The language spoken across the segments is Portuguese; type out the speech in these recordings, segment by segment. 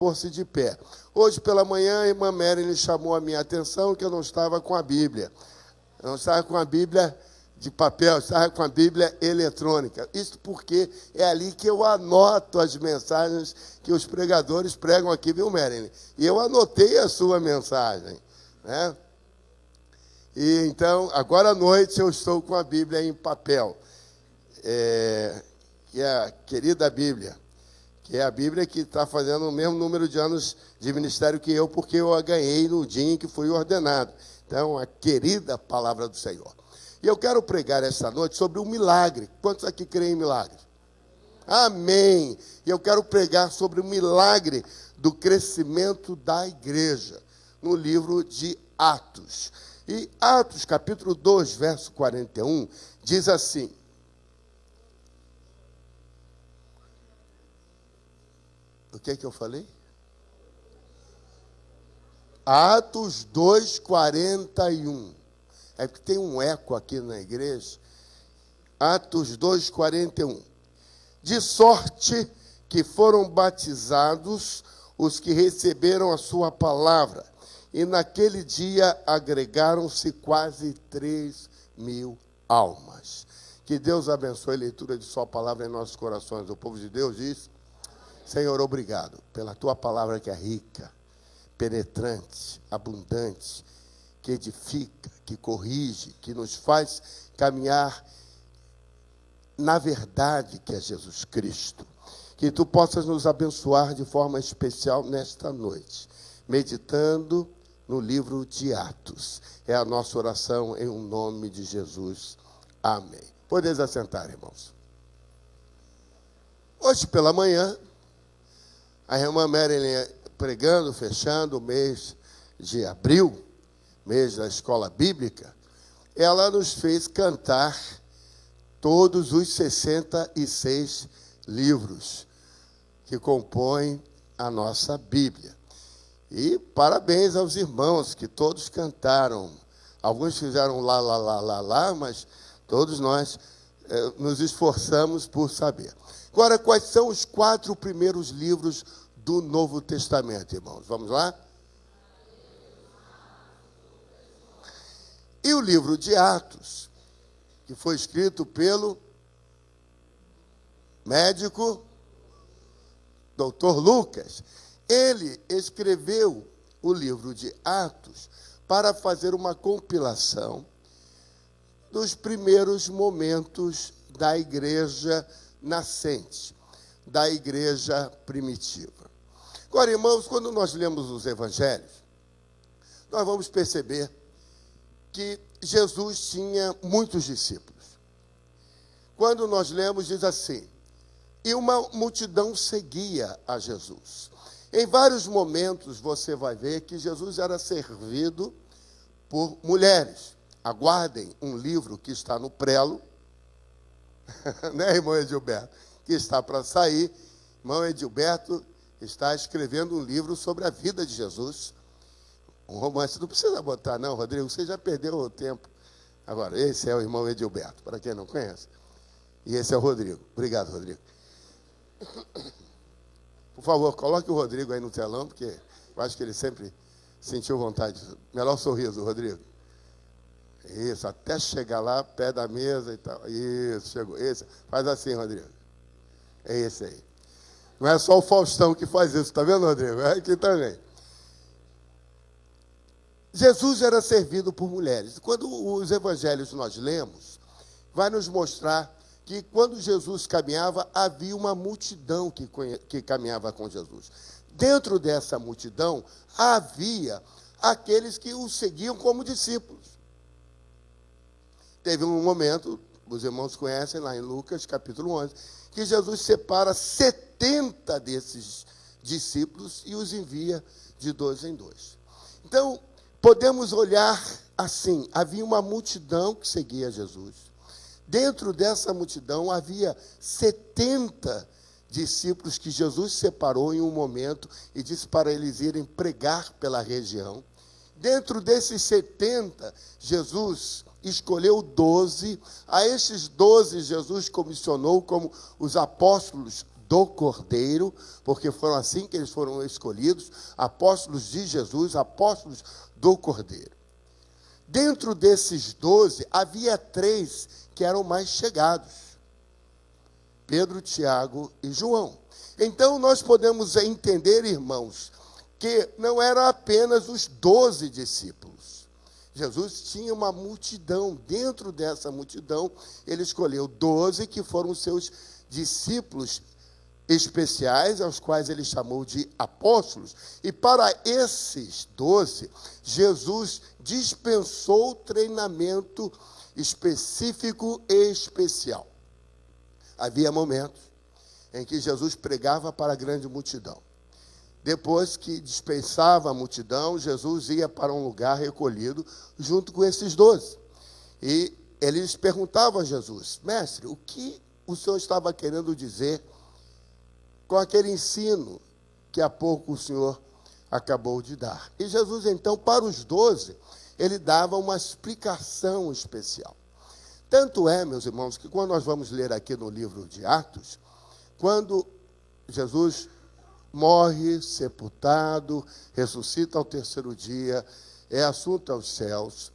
pôr-se de pé. Hoje pela manhã, a irmã Marilyn chamou a minha atenção que eu não estava com a Bíblia. Eu não estava com a Bíblia de papel, eu estava com a Bíblia eletrônica. Isso porque é ali que eu anoto as mensagens que os pregadores pregam aqui, viu, Marilyn? E eu anotei a sua mensagem, né? E então, agora à noite, eu estou com a Bíblia em papel, que é a querida Bíblia, que é a Bíblia que está fazendo o mesmo número de anos de ministério que eu, porque eu a ganhei no dia em que fui ordenado. Então, a querida palavra do Senhor. E eu quero pregar esta noite sobre o milagre. Quantos aqui creem em milagre? Amém! E eu quero pregar sobre o milagre do crescimento da igreja, no livro de Atos. E Atos, capítulo 2, verso 41, diz assim: o que é que eu falei? Atos 2, 41. É porque tem um eco aqui na igreja. Atos 2, 41. De sorte que foram batizados os que receberam a sua palavra. E naquele dia agregaram-se quase 3.000 almas. Que Deus abençoe a leitura de sua palavra em nossos corações. O povo de Deus diz: Senhor, obrigado pela tua palavra que é rica, penetrante, abundante, que edifica, que corrige, que nos faz caminhar na verdade que é Jesus Cristo. Que tu possas nos abençoar de forma especial nesta noite, meditando no livro de Atos. É a nossa oração em nome de Jesus. Amém. Podeis assentar, irmãos. Hoje pela manhã, a irmã Marilyn pregando, fechando o mês de abril, mês da escola bíblica, ela nos fez cantar todos os 66 livros que compõem a nossa Bíblia. E parabéns aos irmãos que todos cantaram. Alguns fizeram lá, lá, lá, lá, lá, mas todos nós nos esforçamos por saber. Agora, quais são os 4 primeiros livros do Novo Testamento, irmãos? Vamos lá? E o livro de Atos, que foi escrito pelo médico Dr. Lucas, ele escreveu o livro de Atos para fazer uma compilação dos primeiros momentos da igreja nascente, da igreja primitiva. Agora, irmãos, quando nós lemos os evangelhos, nós vamos perceber que Jesus tinha muitos discípulos. Quando nós lemos, diz assim: e uma multidão seguia a Jesus. Em vários momentos você vai ver que Jesus era servido por mulheres. Aguardem um livro que está no prelo, né, irmão Edilberto? Que está para sair. Irmão Edilberto está escrevendo um livro sobre a vida de Jesus. Um romance, não precisa botar não, Rodrigo, você já perdeu o tempo. Agora, esse é o irmão Edilberto, para quem não conhece. E esse é o Rodrigo. Obrigado, Rodrigo. Por favor, coloque o Rodrigo aí no telão, porque eu acho que ele sempre sentiu vontade. Melhor sorriso, Rodrigo. Isso, até chegar lá, pé da mesa e tal. Isso, chegou. Esse, faz assim, Rodrigo. É esse aí. Não é só o Faustão que faz isso, tá vendo, Rodrigo? É aqui também. Jesus era servido por mulheres. Quando os evangelhos nós lemos, vai nos mostrar que quando Jesus caminhava, havia uma multidão que caminhava com Jesus. Dentro dessa multidão, havia aqueles que o seguiam como discípulos. Teve um momento, os irmãos conhecem lá em Lucas, capítulo 11, que Jesus separa 70 desses discípulos e os envia de 2 em 2. Então, podemos olhar assim: havia uma multidão que seguia Jesus. Dentro dessa multidão havia 70 discípulos que Jesus separou em um momento e disse para eles irem pregar pela região. Dentro desses 70, Jesus escolheu 12. A estes 12, Jesus comissionou como os apóstolos do Cordeiro, porque foram assim que eles foram escolhidos, apóstolos de Jesus, apóstolos do Cordeiro. Dentro desses 12, havia 3 que eram mais chegados: Pedro, Tiago e João. Então, nós podemos entender, irmãos, que não eram apenas os 12 discípulos. Jesus tinha uma multidão. Dentro dessa multidão, ele escolheu 12 que foram os seus discípulos especiais, aos quais ele chamou de apóstolos. E para esses 12, Jesus dispensou treinamento específico e especial. Havia momentos em que Jesus pregava para a grande multidão. Depois que dispensava a multidão, Jesus ia para um lugar recolhido junto com esses 12. E eles perguntavam a Jesus: mestre, o que o senhor estava querendo dizer com aquele ensino que há pouco o senhor acabou de dar? E Jesus, então, para os 12, ele dava uma explicação especial. Tanto é, meus irmãos, que quando nós vamos ler aqui no livro de Atos, quando Jesus morre, sepultado, ressuscita ao terceiro dia, é assunto aos céus,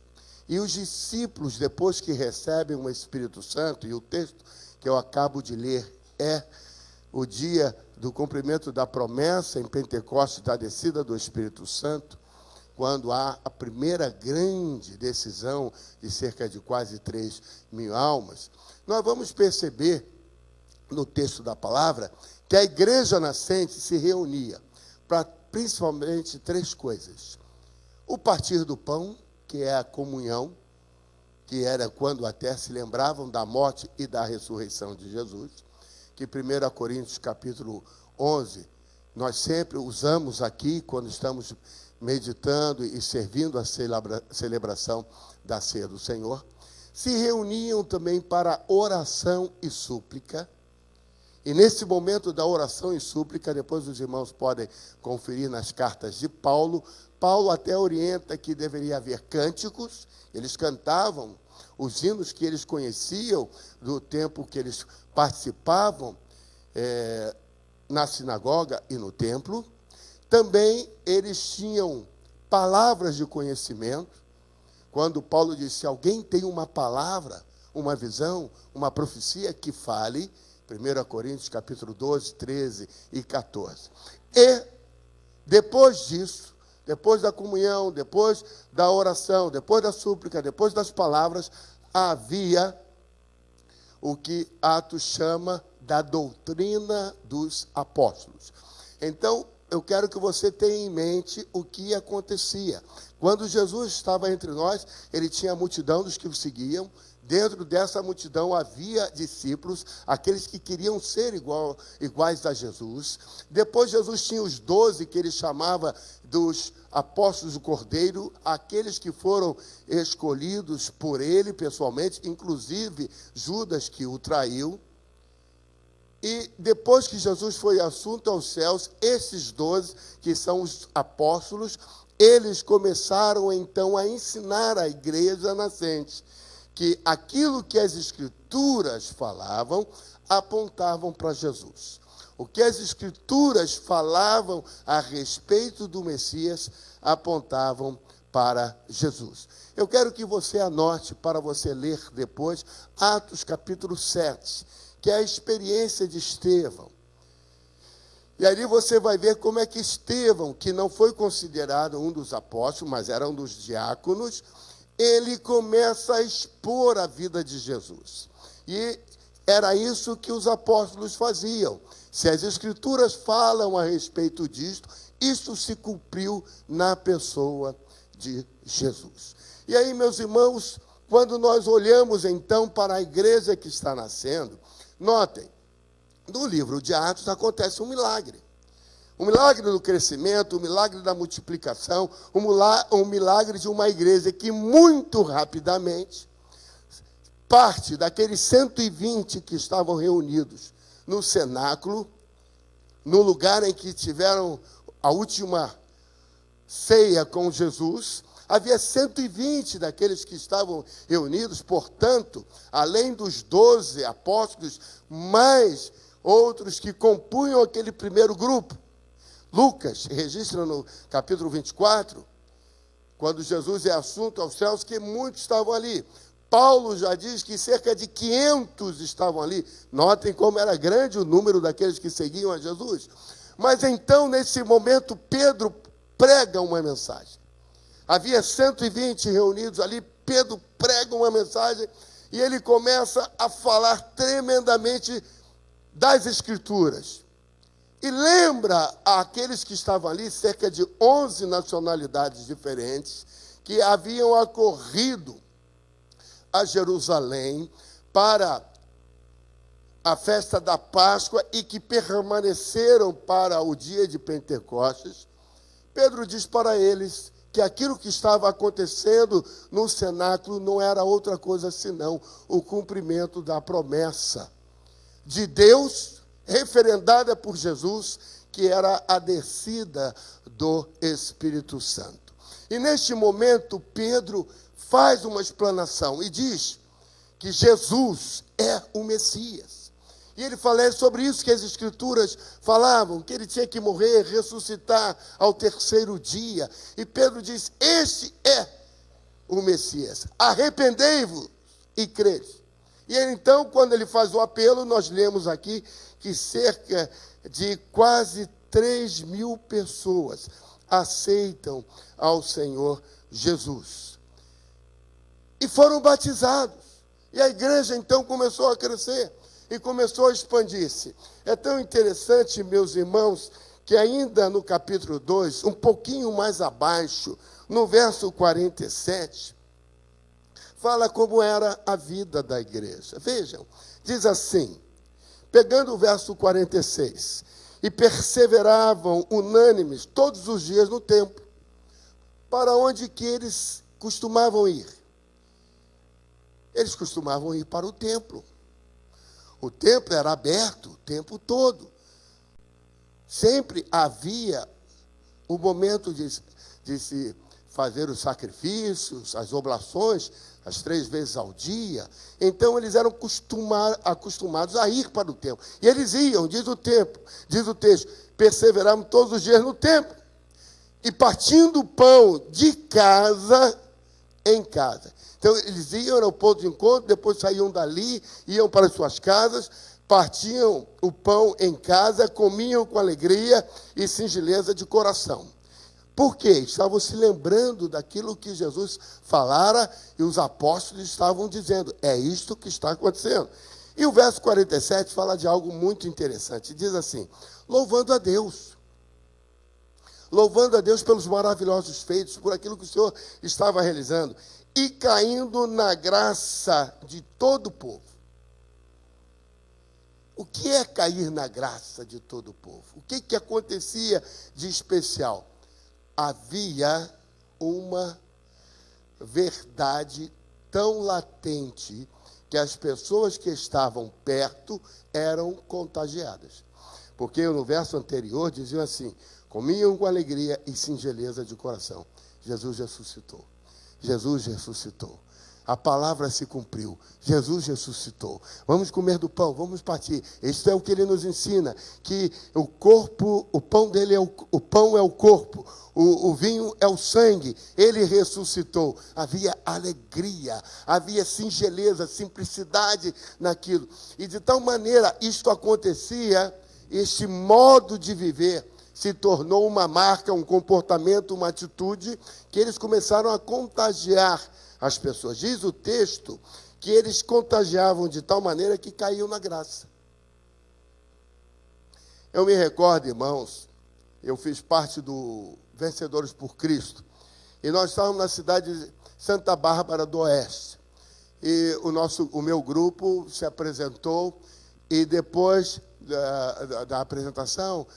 e os discípulos, depois que recebem o Espírito Santo, e o texto que eu acabo de ler é o dia do cumprimento da promessa em Pentecostes, da descida do Espírito Santo, quando há a primeira grande decisão de cerca de quase 3.000 almas, nós vamos perceber no texto da palavra que a igreja nascente se reunia para principalmente 3 coisas: o partir do pão, que é a comunhão, que era quando até se lembravam da morte e da ressurreição de Jesus, que 1 Coríntios capítulo 11, nós sempre usamos aqui quando estamos meditando e servindo a celebração da ceia do Senhor. Se reuniam também para oração e súplica. E nesse momento da oração e súplica, depois os irmãos podem conferir nas cartas de Paulo, Paulo até orienta que deveria haver cânticos. Eles cantavam os hinos que eles conheciam do tempo que eles participavam na sinagoga e no templo. Também eles tinham palavras de conhecimento. Quando Paulo disse: se alguém tem uma palavra, uma visão, uma profecia, que fale. 1 Coríntios capítulo 12, 13 e 14. E depois disso, depois da comunhão, depois da oração, depois da súplica, depois das palavras, havia o que Atos chama da doutrina dos apóstolos. Então, eu quero que você tenha em mente o que acontecia. Quando Jesus estava entre nós, ele tinha a multidão dos que o seguiam. Dentro dessa multidão havia discípulos, aqueles que queriam ser iguais a Jesus. Depois Jesus tinha os 12, que ele chamava dos apóstolos do Cordeiro, aqueles que foram escolhidos por ele pessoalmente, inclusive Judas, que o traiu. E depois que Jesus foi assunto aos céus, esses 12, que são os apóstolos, eles começaram então a ensinar a igreja nascente que aquilo que as Escrituras falavam, apontavam para Jesus. O que as Escrituras falavam a respeito do Messias, apontavam para Jesus. Eu quero que você anote, para você ler depois, Atos capítulo 7, que é a experiência de Estevão. E ali você vai ver como é que Estevão, que não foi considerado um dos apóstolos, mas era um dos diáconos, ele começa a expor a vida de Jesus. E era isso que os apóstolos faziam. Se as Escrituras falam a respeito disto, isso se cumpriu na pessoa de Jesus. E aí, meus irmãos, quando nós olhamos então para a igreja que está nascendo, notem, no livro de Atos acontece um milagre. O milagre do crescimento, o milagre da multiplicação, um milagre de uma igreja que muito rapidamente, parte daqueles 120 que estavam reunidos no cenáculo, no lugar em que tiveram a última ceia com Jesus, havia 120 daqueles que estavam reunidos, portanto, além dos 12 apóstolos, mais outros que compunham aquele primeiro grupo. Lucas registra no capítulo 24, quando Jesus é assunto aos céus, que muitos estavam ali. Paulo já diz que cerca de 500 estavam ali. Notem como era grande o número daqueles que seguiam a Jesus. Mas então, nesse momento, Pedro prega uma mensagem. Havia 120 reunidos ali, Pedro prega uma mensagem e ele começa a falar tremendamente das Escrituras. E lembra àqueles que estavam ali, cerca de 11 nacionalidades diferentes, que haviam acorrido a Jerusalém para a festa da Páscoa e que permaneceram para o dia de Pentecostes. Pedro diz para eles que aquilo que estava acontecendo no cenáculo não era outra coisa senão o cumprimento da promessa de Deus, referendada por Jesus, que era a descida do Espírito Santo. E neste momento, Pedro faz uma explanação e diz que Jesus é o Messias. E ele fala sobre isso que as Escrituras falavam, que ele tinha que morrer, ressuscitar ao terceiro dia. E Pedro diz, este é o Messias. Arrependei-vos e crede. E então, quando ele faz o apelo, nós lemos aqui que cerca de quase 3.000 pessoas aceitam ao Senhor Jesus. E foram batizados. E a igreja, então, começou a crescer e começou a expandir-se. É tão interessante, meus irmãos, que ainda no capítulo 2, um pouquinho mais abaixo, no verso 47, fala como era a vida da igreja. Vejam, diz assim, pegando o verso 46, e perseveravam unânimes todos os dias no templo, para onde que eles costumavam ir? Eles costumavam ir para o templo. O templo era aberto o tempo todo. Sempre havia o momento de se fazer os sacrifícios, as oblações, as 3 vezes ao dia. Então, eles eram acostumados a ir para o templo. E eles iam, diz o texto, perseveravam todos os dias no templo. E partindo o pão de casa em casa. Então, eles iam ao ponto de encontro, depois saíam dali, iam para as suas casas, partiam o pão em casa, comiam com alegria e singeleza de coração. Por quê? Estavam se lembrando daquilo que Jesus falara e os apóstolos estavam dizendo. É isto que está acontecendo. E o verso 47 fala de algo muito interessante. Diz assim, louvando a Deus pelos maravilhosos feitos, por aquilo que o Senhor estava realizando, e caindo na graça de todo o povo. O que é cair na graça de todo o povo? O que acontecia de especial? Havia uma verdade tão latente que as pessoas que estavam perto eram contagiadas. Porque no verso anterior diziam assim, comiam com alegria e singeleza de coração. Jesus ressuscitou. Jesus ressuscitou. A palavra se cumpriu. Jesus ressuscitou. Vamos comer do pão, vamos partir. Isso é o que ele nos ensina, que o corpo, o pão dele é o pão é o corpo, o vinho é o sangue. Ele ressuscitou. Havia alegria, havia singeleza, simplicidade naquilo. E de tal maneira isto acontecia, este modo de viver se tornou uma marca, um comportamento, uma atitude que eles começaram a contagiar as pessoas. Diz o texto que eles contagiavam de tal maneira que caíam na graça. Eu me recordo, irmãos, eu fiz parte do Vencedores por Cristo, e nós estávamos na cidade de Santa Bárbara do Oeste. E o meu grupo se apresentou, e depois da apresentação,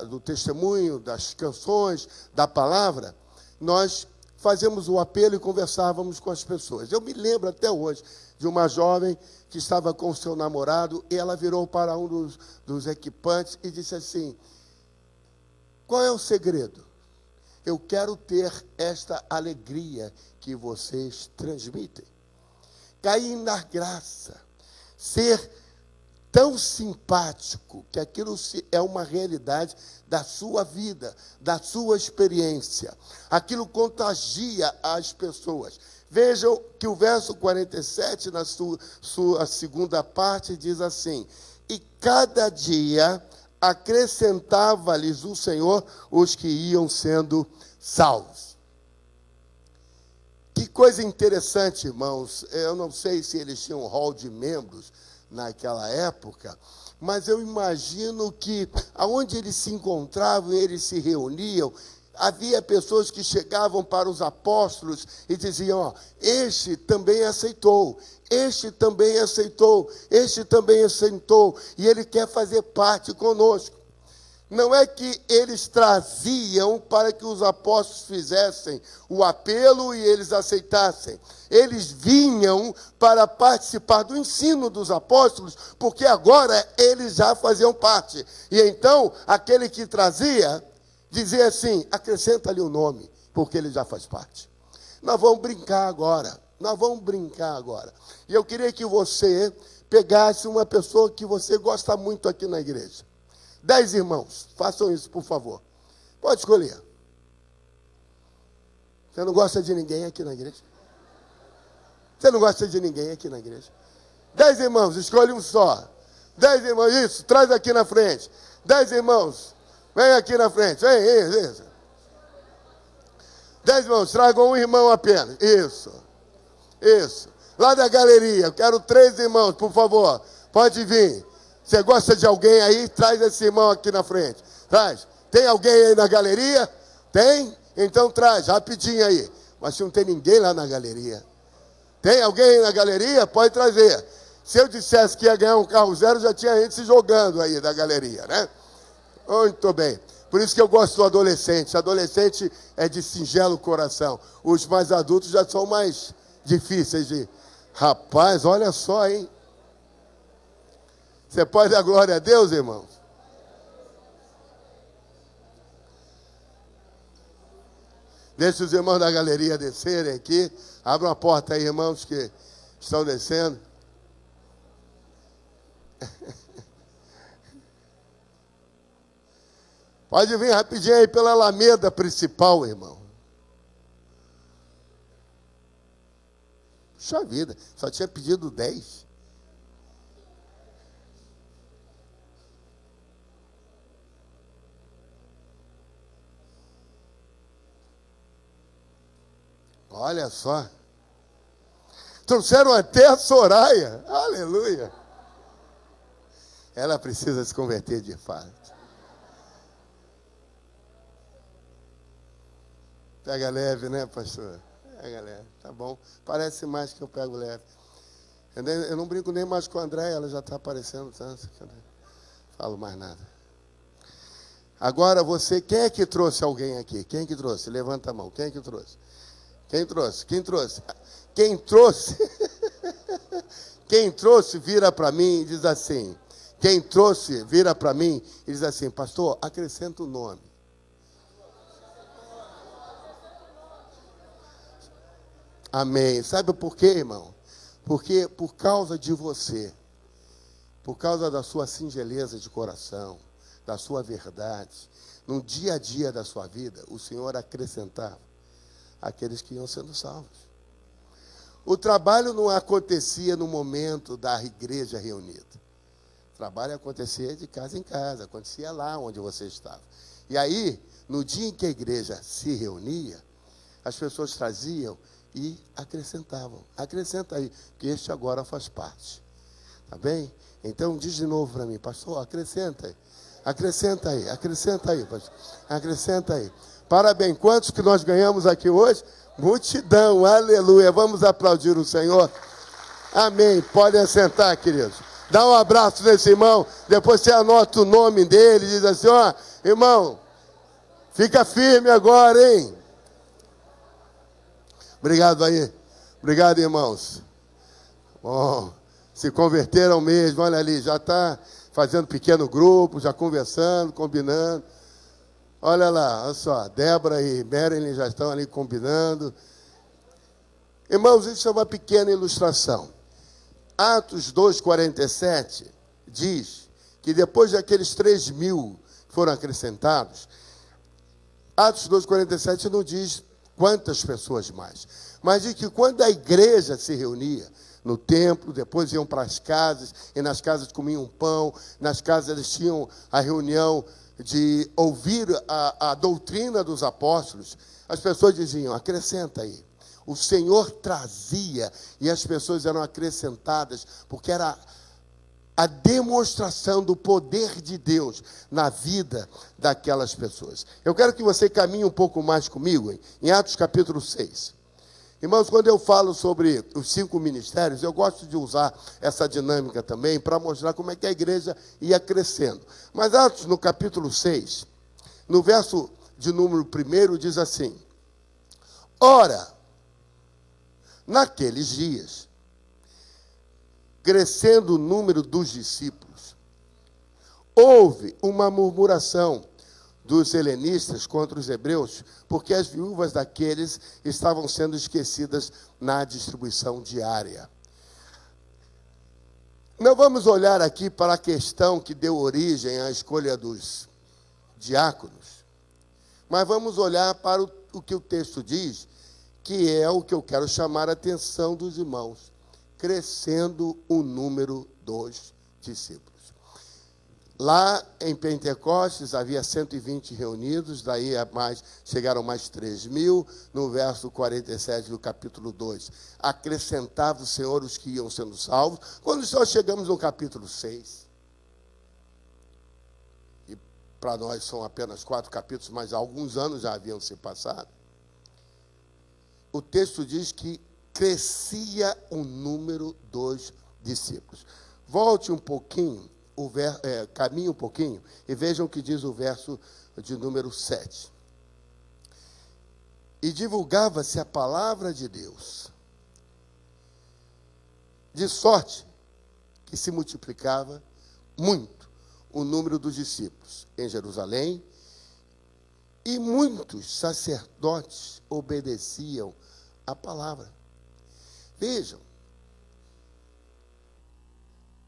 do testemunho, das canções, da palavra, nós fazíamos o apelo e conversávamos com as pessoas. Eu me lembro até hoje de uma jovem que estava com o seu namorado e ela virou para um dos equipantes e disse assim, qual é o segredo? Eu quero ter esta alegria que vocês transmitem. Cair na graça, ser tão simpático que aquilo é uma realidade da sua vida, da sua experiência. Aquilo contagia as pessoas. Vejam que o verso 47, na sua segunda parte, diz assim: e cada dia acrescentava-lhes o Senhor os que iam sendo salvos. Que coisa interessante, irmãos. Eu não sei se eles tinham um hall de membros naquela época, mas eu imagino que aonde eles se encontravam, eles se reuniam, havia pessoas que chegavam para os apóstolos e diziam: ó, este também aceitou, este também aceitou, este também aceitou, e ele quer fazer parte conosco. Não é que eles traziam para que os apóstolos fizessem o apelo e eles aceitassem. Eles vinham para participar do ensino dos apóstolos, porque agora eles já faziam parte. E então, aquele que trazia, dizia assim: acrescenta-lhe o nome, porque ele já faz parte. Nós vamos brincar agora. E eu queria que você pegasse uma pessoa que você gosta muito aqui na igreja. 10 irmãos, façam isso, por favor. Pode escolher. Você não gosta de ninguém aqui na igreja? 10 irmãos, escolhe um só. 10 irmãos, isso, traz aqui na frente. 10 irmãos, vem aqui na frente. Vem, isso. 10 irmãos, tragam um irmão apenas. Isso. Lá da galeria, eu quero 3 irmãos, por favor. Pode vir. Você gosta de alguém aí? Traz esse irmão aqui na frente. Traz. Tem alguém aí na galeria? Tem? Então traz, rapidinho aí. Mas se não tem ninguém lá na galeria. Tem alguém aí na galeria? Pode trazer. Se eu dissesse que ia ganhar um carro zero, já tinha gente se jogando aí da galeria, né? Muito bem. Por isso que eu gosto do adolescente. Adolescente é de singelo coração. Os mais adultos já são mais difíceis de... Rapaz, olha só, hein? Você pode dar glória a Deus, irmãos? Deixa os irmãos da galeria descerem aqui. Abra uma porta aí, irmãos, que estão descendo. Pode vir rapidinho aí pela alameda principal, irmão. Puxa vida, só tinha pedido 10. Olha só. Trouxeram até a Soraya. Aleluia. Ela precisa se converter de fato. Pega leve, né, pastor? Pega leve. Tá bom. Parece mais que eu pego leve. Eu não brinco nem mais com a André, ela já está aparecendo tanto. Falo mais nada. Agora você, quem é que trouxe alguém aqui? Quem é que trouxe? Levanta a mão. Quem é que trouxe? Quem trouxe? Quem trouxe, vira para mim e diz assim. Quem trouxe, vira para mim e diz assim: pastor, acrescenta o nome. Amém. Sabe por quê, irmão? Porque por causa de você, por causa da sua singeleza de coração, da sua verdade, no dia a dia da sua vida, o Senhor acrescentava aqueles que iam sendo salvos. O trabalho não acontecia no momento da igreja reunida. O trabalho acontecia de casa em casa, acontecia lá onde você estava. E aí, no dia em que a igreja se reunia, as pessoas traziam e acrescentavam. Acrescenta aí, que este agora faz parte. Tá bem? Então, diz de novo para mim: pastor, acrescenta aí. Acrescenta aí, pastor. Acrescenta aí. Parabéns. Quantos que nós ganhamos aqui hoje? Multidão, aleluia. Vamos aplaudir o Senhor. Amém. Podem sentar, queridos. Dá um abraço nesse irmão. Depois você anota o nome dele. Diz assim: ó, irmão, fica firme agora, hein? Obrigado aí. Obrigado, irmãos. Bom, se converteram mesmo. Olha ali, já está fazendo pequeno grupo, já conversando, combinando. Olha lá, olha só, Débora e Marilyn já estão ali combinando. Irmãos, isso é uma pequena ilustração. Atos 2,47 diz que depois daqueles 3.000 que foram acrescentados, Atos 2,47 não diz quantas pessoas mais, mas diz que quando a igreja se reunia no templo, depois iam para as casas, e nas casas comiam pão, nas casas eles tinham a reunião de ouvir a doutrina dos apóstolos, as pessoas diziam, acrescenta aí. O Senhor trazia, e as pessoas eram acrescentadas, porque era a demonstração do poder de Deus na vida daquelas pessoas. Eu quero que você caminhe um pouco mais comigo, em Atos capítulo 6. Irmãos, quando eu falo sobre os 5 ministérios, eu gosto de usar essa dinâmica também para mostrar como é que a igreja ia crescendo. Mas Atos, no capítulo 6, no verso de número 1, diz assim: ora, naqueles dias, crescendo o número dos discípulos, houve uma murmuração dos helenistas contra os hebreus, porque as viúvas daqueles estavam sendo esquecidas na distribuição diária. Não vamos olhar aqui para a questão que deu origem à escolha dos diáconos, mas vamos olhar para o que o texto diz, que é o que eu quero chamar a atenção dos irmãos, crescendo o número dos discípulos. Lá em Pentecostes havia 120 reunidos, daí chegaram mais 3.000, no verso 47 do capítulo 2. Acrescentava o Senhor os que iam sendo salvos. Quando só chegamos no capítulo 6, e para nós são apenas 4 capítulos, mas alguns anos já haviam se passado, o texto diz que crescia o número dos discípulos. Volte um pouquinho, caminhe um pouquinho, e vejam o que diz o verso de número 7. E divulgava-se a palavra de Deus, de sorte que se multiplicava muito o número dos discípulos em Jerusalém, e muitos sacerdotes obedeciam a palavra. Vejam,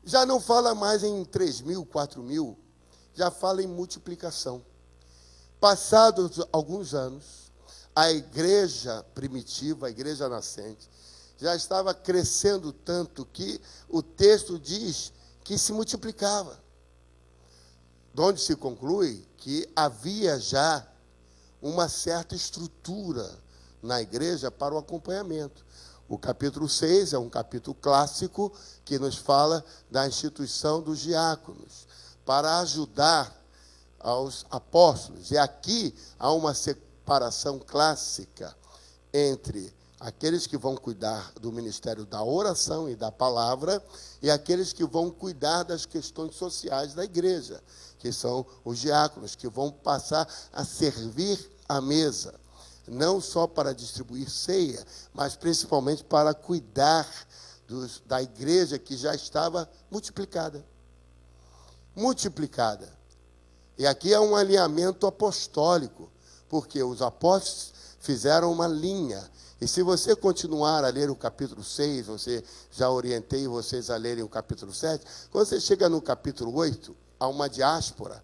já não fala mais em 3.000, 4.000, já fala em multiplicação. Passados alguns anos, a igreja primitiva, a igreja nascente, já estava crescendo tanto que o texto diz que se multiplicava. De onde se conclui que havia já uma certa estrutura na igreja para o acompanhamento. O capítulo 6 é um capítulo clássico que nos fala da instituição dos diáconos para ajudar aos apóstolos. E aqui há uma separação clássica entre aqueles que vão cuidar do ministério da oração e da palavra e aqueles que vão cuidar das questões sociais da igreja, que são os diáconos, que vão passar a servir à mesa. Não só para distribuir ceia, mas principalmente para cuidar da igreja que já estava multiplicada. Multiplicada. E aqui é um alinhamento apostólico, porque os apóstolos fizeram uma linha. E se você continuar a ler o capítulo 6, já orientei vocês a lerem o capítulo 7, quando você chega no capítulo 8, há uma diáspora,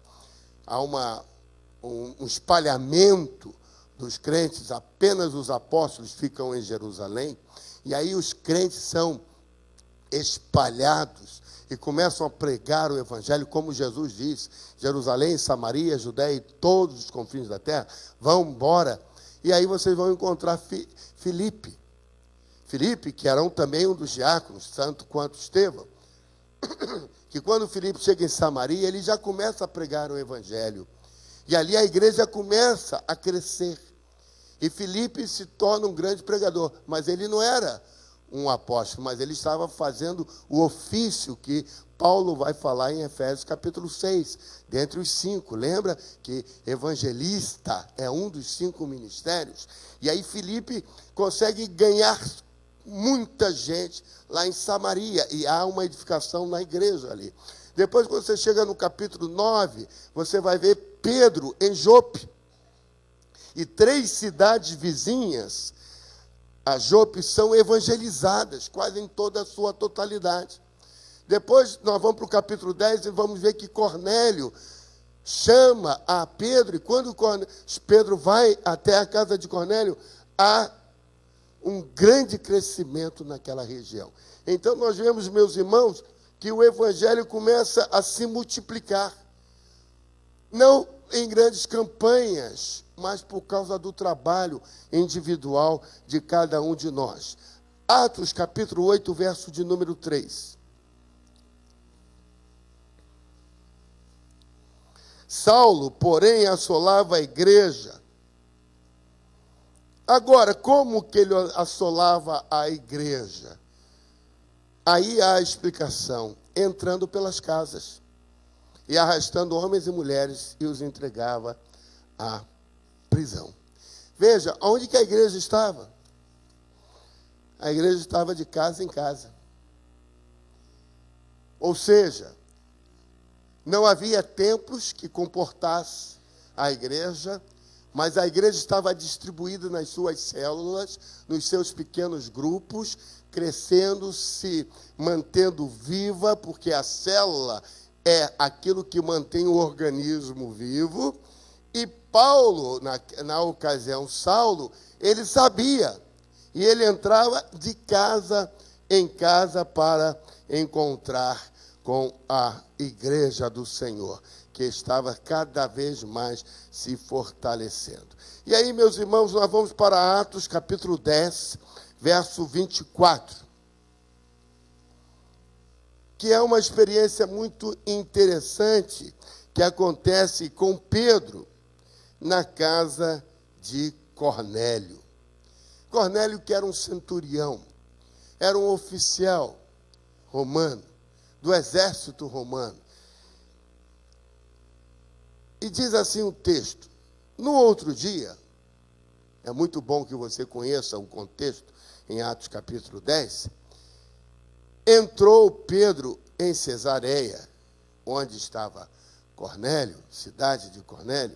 há um espalhamento dos crentes, apenas os apóstolos ficam em Jerusalém, e aí os crentes são espalhados e começam a pregar o evangelho, como Jesus disse, Jerusalém, Samaria, Judéia e todos os confins da terra, vão embora, e aí vocês vão encontrar Filipe, que era também um dos diáconos, tanto quanto Estevão, que quando Filipe chega em Samaria, ele já começa a pregar o evangelho, e ali a igreja começa a crescer. E Filipe se torna um grande pregador, mas ele não era um apóstolo, mas ele estava fazendo o ofício que Paulo vai falar em Efésios capítulo 6, dentre os 5. Lembra que evangelista é um dos 5 ministérios? E aí Filipe consegue ganhar muita gente lá em Samaria, e há uma edificação na igreja ali. Depois, quando você chega no capítulo 9, você vai ver Pedro em Jope. E 3 cidades vizinhas a Jope são evangelizadas, quase em toda a sua totalidade. Depois nós vamos para o capítulo 10 e vamos ver que Cornélio chama a Pedro, e quando Pedro vai até a casa de Cornélio, há um grande crescimento naquela região. Então nós vemos, meus irmãos, que o evangelho começa a se multiplicar. Não em grandes campanhas, mas por causa do trabalho individual de cada um de nós. Atos capítulo 8, verso de número 3. Saulo, porém, assolava a igreja. Agora, como que ele assolava a igreja? Aí há a explicação: entrando pelas casas e arrastando homens e mulheres, e os entregava à prisão. Veja, onde que a igreja estava? A igreja estava de casa em casa. Ou seja, não havia templos que comportassem a igreja, mas a igreja estava distribuída nas suas células, nos seus pequenos grupos, crescendo, se mantendo viva, porque a célula é aquilo que mantém o organismo vivo. E Paulo, na ocasião, Saulo, ele sabia, e ele entrava de casa em casa para encontrar com a igreja do Senhor, que estava cada vez mais se fortalecendo. E aí, meus irmãos, nós vamos para Atos capítulo 10, verso 24, que é uma experiência muito interessante que acontece com Pedro na casa de Cornélio. Cornélio, que era um centurião, era um oficial romano, do exército romano. E diz assim o texto: no outro dia, é muito bom que você conheça o contexto em Atos capítulo 10, entrou Pedro em Cesareia, onde estava Cornélio, cidade de Cornélio,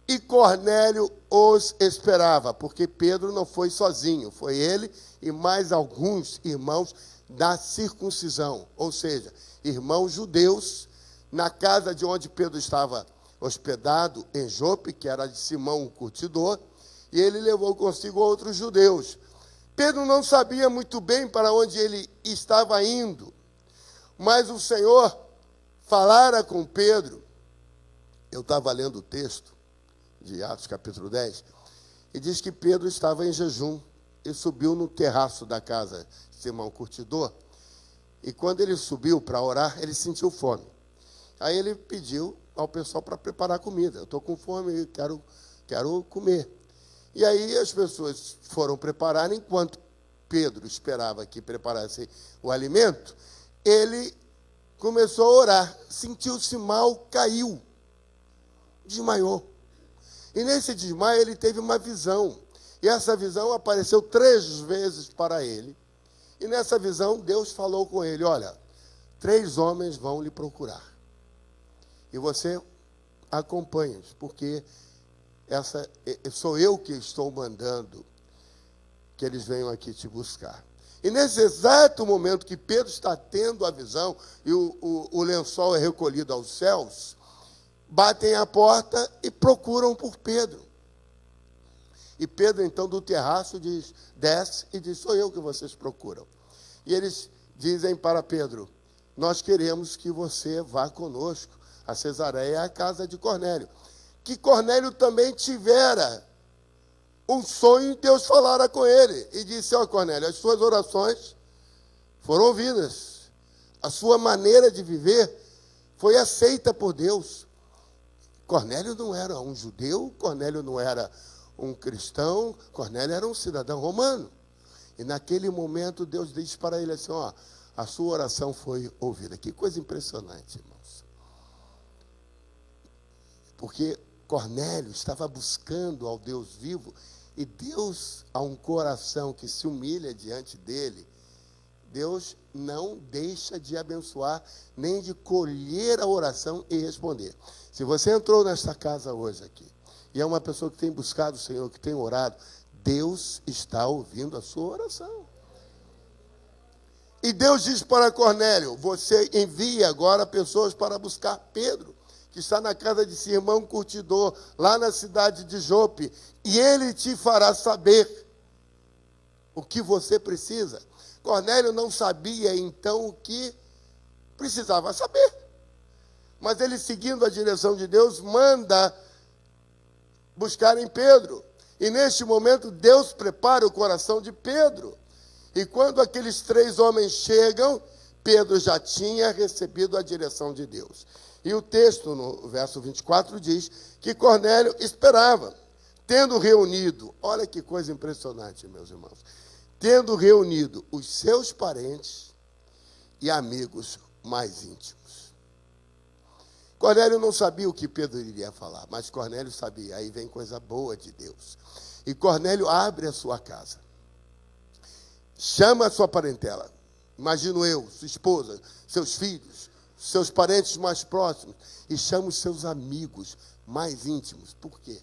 e Cornélio os esperava, porque Pedro não foi sozinho, foi ele e mais alguns irmãos da circuncisão, ou seja, irmãos judeus, na casa de onde Pedro estava hospedado, em Jope, que era de Simão o curtidor, e ele levou consigo outros judeus. Pedro não sabia muito bem para onde ele estava indo, mas o Senhor falara com Pedro. Eu estava lendo o texto de Atos capítulo 10, e diz que Pedro estava em jejum, e subiu no terraço da casa de Simão curtidor, e quando ele subiu para orar, ele sentiu fome. Aí ele pediu ao pessoal para preparar comida. Eu estou com fome, quero comer. E aí as pessoas foram preparar, enquanto Pedro esperava que preparasse o alimento, ele começou a orar, sentiu-se mal, caiu, desmaiou. E nesse desmaio ele teve uma visão. E essa visão apareceu 3 vezes para ele. E nessa visão Deus falou com ele: olha, 3 homens vão lhe procurar. E você acompanha-os, porque sou eu que estou mandando que eles venham aqui te buscar. E nesse exato momento que Pedro está tendo a visão, e o lençol é recolhido aos céus, batem à porta e procuram por Pedro. E Pedro, então, do terraço, desce e diz: sou eu que vocês procuram. E eles dizem para Pedro: nós queremos que você vá conosco a Cesareia, a casa de Cornélio. Que Cornélio também tivera um sonho e Deus falara com ele. E disse: ó Cornélio, as suas orações foram ouvidas. A sua maneira de viver foi aceita por Deus. Cornélio não era um judeu, Cornélio não era um cristão, Cornélio era um cidadão romano. E naquele momento Deus diz para ele assim: ó, a sua oração foi ouvida. Que coisa impressionante, irmãos. Porque Cornélio estava buscando ao Deus vivo, e Deus, a um coração que se humilha diante dele, Deus não deixa de abençoar, nem de colher a oração e responder. Se você entrou nesta casa hoje aqui, e é uma pessoa que tem buscado o Senhor, que tem orado, Deus está ouvindo a sua oração. E Deus diz para Cornélio: você envia agora pessoas para buscar Pedro, que está na casa de Simão Curtidor, lá na cidade de Jope, e ele te fará saber o que você precisa. Cornélio não sabia então o que precisava saber, mas ele, seguindo a direção de Deus, manda buscarem Pedro. E neste momento Deus prepara o coração de Pedro. E quando aqueles 3 homens chegam, Pedro já tinha recebido a direção de Deus. E o texto, no verso 24, diz que Cornélio esperava, tendo reunido, olha que coisa impressionante, meus irmãos, tendo reunido os seus parentes e amigos mais íntimos. Cornélio não sabia o que Pedro iria falar, mas Cornélio sabia, aí vem coisa boa de Deus. E Cornélio abre a sua casa, chama a sua parentela, imagino eu, sua esposa, seus filhos, seus parentes mais próximos, e chama os seus amigos mais íntimos. Por quê?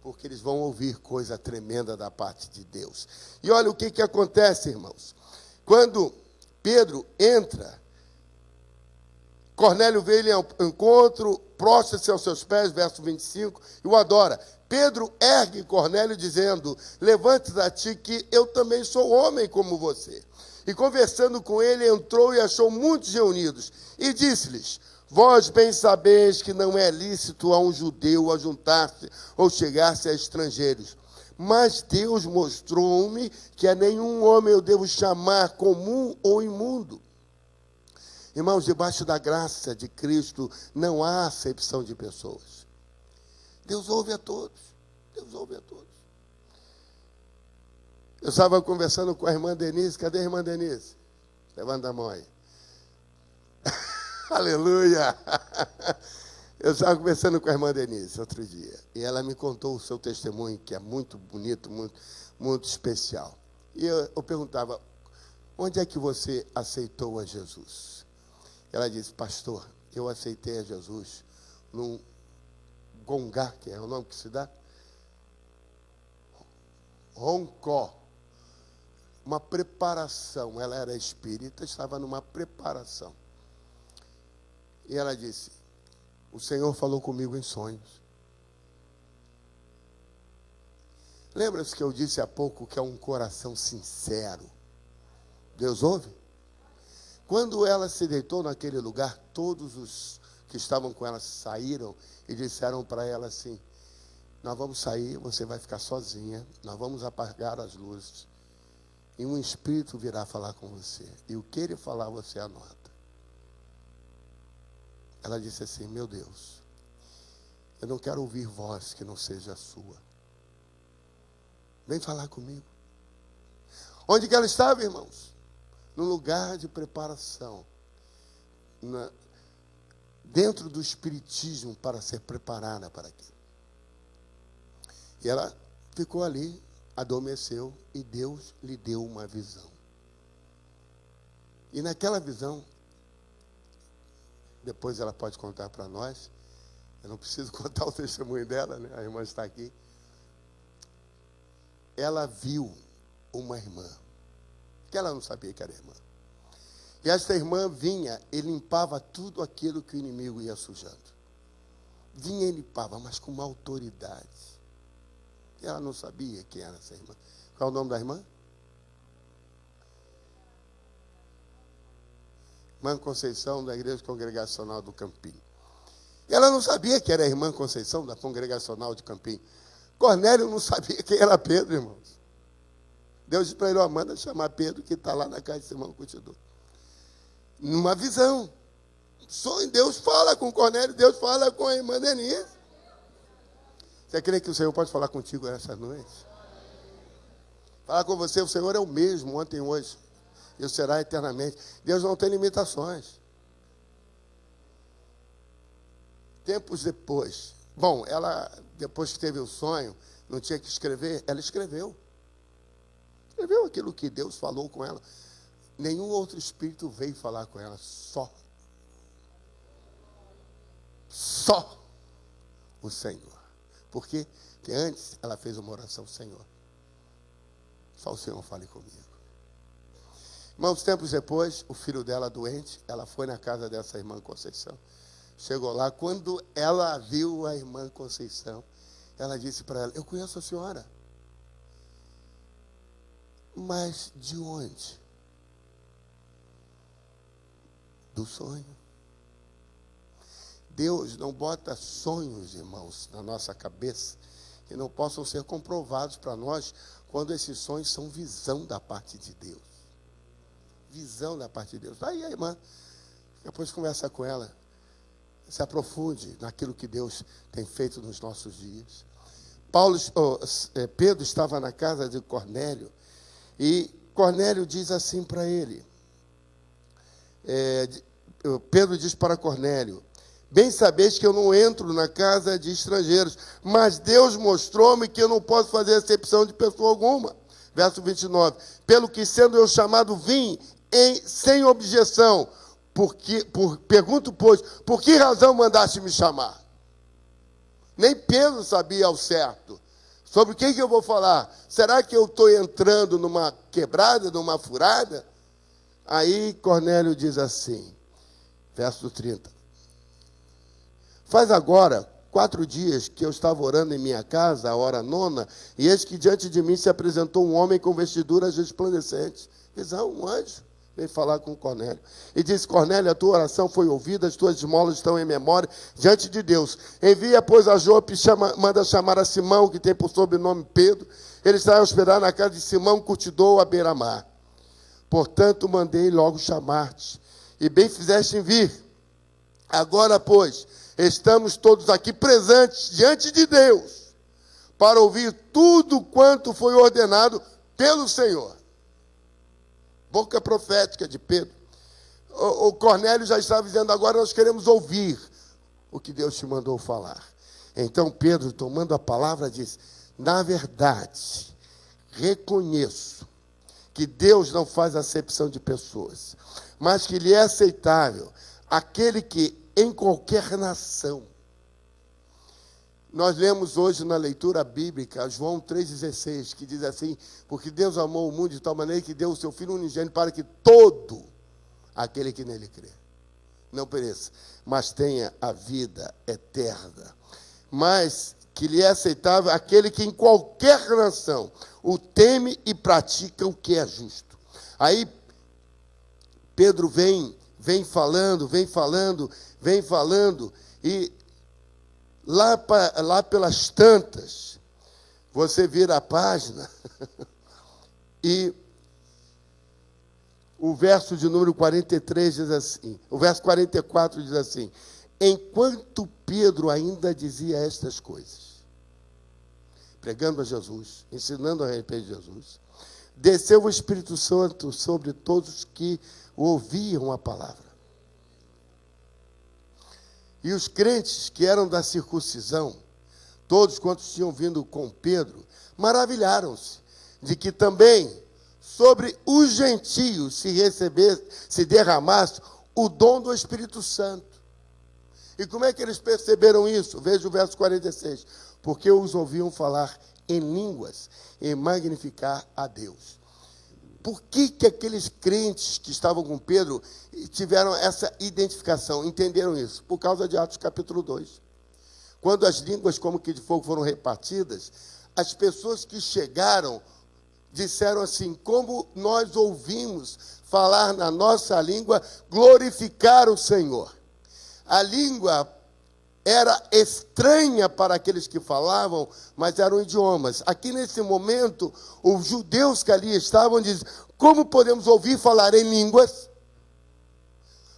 Porque eles vão ouvir coisa tremenda da parte de Deus. E olha o que acontece, irmãos. Quando Pedro entra, Cornélio vê ele ao encontro, prostra-se aos seus pés, verso 25, e o adora. Pedro ergue Cornélio, dizendo: levante-se a ti, que eu também sou homem como você. E conversando com ele, entrou e achou muitos reunidos. E disse-lhes: vós bem sabeis que não é lícito a um judeu ajuntar-se ou chegar-se a estrangeiros. Mas Deus mostrou-me que a nenhum homem eu devo chamar comum ou imundo. Irmãos, debaixo da graça de Cristo não há acepção de pessoas. Deus ouve a todos. Deus ouve a todos. Eu estava conversando com a irmã Denise. Cadê a irmã Denise? Levanta a mão aí. Aleluia! Eu estava conversando com a irmã Denise outro dia. E ela me contou o seu testemunho, que é muito bonito, muito, muito especial. E eu perguntava: onde é que você aceitou a Jesus? Ela disse: pastor, eu aceitei a Jesus num Gongá, que é o nome que se dá? Roncó. Uma preparação. Ela era espírita, estava numa preparação. E ela disse: o Senhor falou comigo em sonhos. Lembra-se que eu disse há pouco que é um coração sincero? Deus ouve? Quando ela se deitou naquele lugar, todos os que estavam com ela saíram e disseram para ela assim: nós vamos sair, você vai ficar sozinha, nós vamos apagar as luzes, e um espírito virá falar com você, e o que ele falar você anota. Ela disse assim: meu Deus, eu não quero ouvir voz que não seja a sua. Vem falar comigo. Onde que ela estava, irmãos? No lugar de preparação, dentro do espiritismo, para ser preparada para aquilo. E ela ficou ali, adormeceu, e Deus lhe deu uma visão. E naquela visão, depois ela pode contar para nós, eu não preciso contar o testemunho dela, né? A irmã está aqui. Ela viu uma irmã, que ela não sabia que era irmã. E esta irmã vinha e limpava tudo aquilo que o inimigo ia sujando. Vinha e limpava, mas com uma autoridade. E ela não sabia quem era essa irmã. Qual é o nome da irmã? Irmã Conceição, da Igreja Congregacional do Campim. E ela não sabia que era a irmã Conceição, da Congregacional de Campim. Cornélio não sabia quem era Pedro, irmãos. Deus disse para ele: manda chamar Pedro, que está lá na casa de Simão Curtidor. Numa visão. Sonho, Deus fala com Cornélio, Deus fala com a irmã Denise. Você crê que o Senhor pode falar contigo essa noite? Falar com você: o Senhor é o mesmo ontem e hoje, e o será eternamente. Deus não tem limitações. Tempos depois, bom, ela, depois que teve o sonho, não tinha que escrever, ela escreveu. Escreveu aquilo que Deus falou com ela. Nenhum outro espírito veio falar com ela, só o Senhor. Por quê? Porque antes ela fez uma oração: Senhor, só o Senhor fale comigo. Irmãos, tempos depois, o filho dela doente, ela foi na casa dessa irmã Conceição. Chegou lá, quando ela viu a irmã Conceição, ela disse para ela: eu conheço a senhora. Mas de onde? Do sonho. Deus não bota sonhos, irmãos, na nossa cabeça, que não possam ser comprovados para nós, quando esses sonhos são visão da parte de Deus. Visão da parte de Deus. Aí a irmã, depois conversa com ela, se aprofunde naquilo que Deus tem feito nos nossos dias. Pedro estava na casa de Cornélio, e Cornélio diz assim para ele, Pedro diz para Cornélio: bem sabeis que eu não entro na casa de estrangeiros, mas Deus mostrou-me que eu não posso fazer acepção de pessoa alguma. Verso 29. Pelo que, sendo eu chamado, vim sem objeção. Pergunto, pois, por que razão mandaste me chamar? Nem Pedro sabia ao certo. Sobre o que eu vou falar? Será que eu estou entrando numa quebrada, numa furada? Aí Cornélio diz assim, verso 30. Faz agora 4 dias que eu estava orando em minha casa, a hora 9, e eis que diante de mim se apresentou um homem com vestiduras resplandecentes. Visão, um anjo, veio falar com Cornélio. E disse: Cornélio, a tua oração foi ouvida, as tuas esmolas estão em memória diante de Deus. Envia, pois, a Jope, manda chamar a Simão, que tem por sobrenome Pedro. Ele está a hospedar na casa de Simão, curtidor, à beira-mar. Portanto, mandei logo chamar-te, e bem fizeste em vir. Agora, pois, estamos todos aqui presentes diante de Deus, para ouvir tudo quanto foi ordenado pelo Senhor. Boca profética de Pedro. O Cornélio já estava dizendo: agora nós queremos ouvir o que Deus te mandou falar. Então Pedro, tomando a palavra, disse: na verdade, reconheço que Deus não faz acepção de pessoas, mas que lhe é aceitável aquele que em qualquer nação. Nós lemos hoje na leitura bíblica, João 3,16, que diz assim: porque Deus amou o mundo de tal maneira que deu o seu Filho unigênito para que todo aquele que nele crê não pereça, mas tenha a vida eterna. Mas que lhe é aceitável aquele que em qualquer nação o teme e pratica o que é justo. Aí Pedro vem falando, e lá pelas tantas, você vira a página, e o verso de número 43 diz assim, o verso 44 diz assim: enquanto Pedro ainda dizia estas coisas, pregando a Jesus, ensinando a respeito de Jesus, desceu o Espírito Santo sobre todos que ouviam a palavra. E os crentes que eram da circuncisão, todos quantos tinham vindo com Pedro, maravilharam-se de que também sobre os gentios se derramasse o dom do Espírito Santo. E como é que eles perceberam isso? Veja o verso 46. Porque os ouviam falar em línguas e magnificar a Deus. Por que aqueles crentes que estavam com Pedro tiveram essa identificação, entenderam isso? Por causa de Atos capítulo 2. Quando as línguas como que de fogo foram repartidas, as pessoas que chegaram disseram assim: como nós ouvimos falar na nossa língua, glorificar o Senhor. A língua era estranha para aqueles que falavam, mas eram idiomas. Aqui nesse momento, os judeus que ali estavam dizem: como podemos ouvir falar em línguas?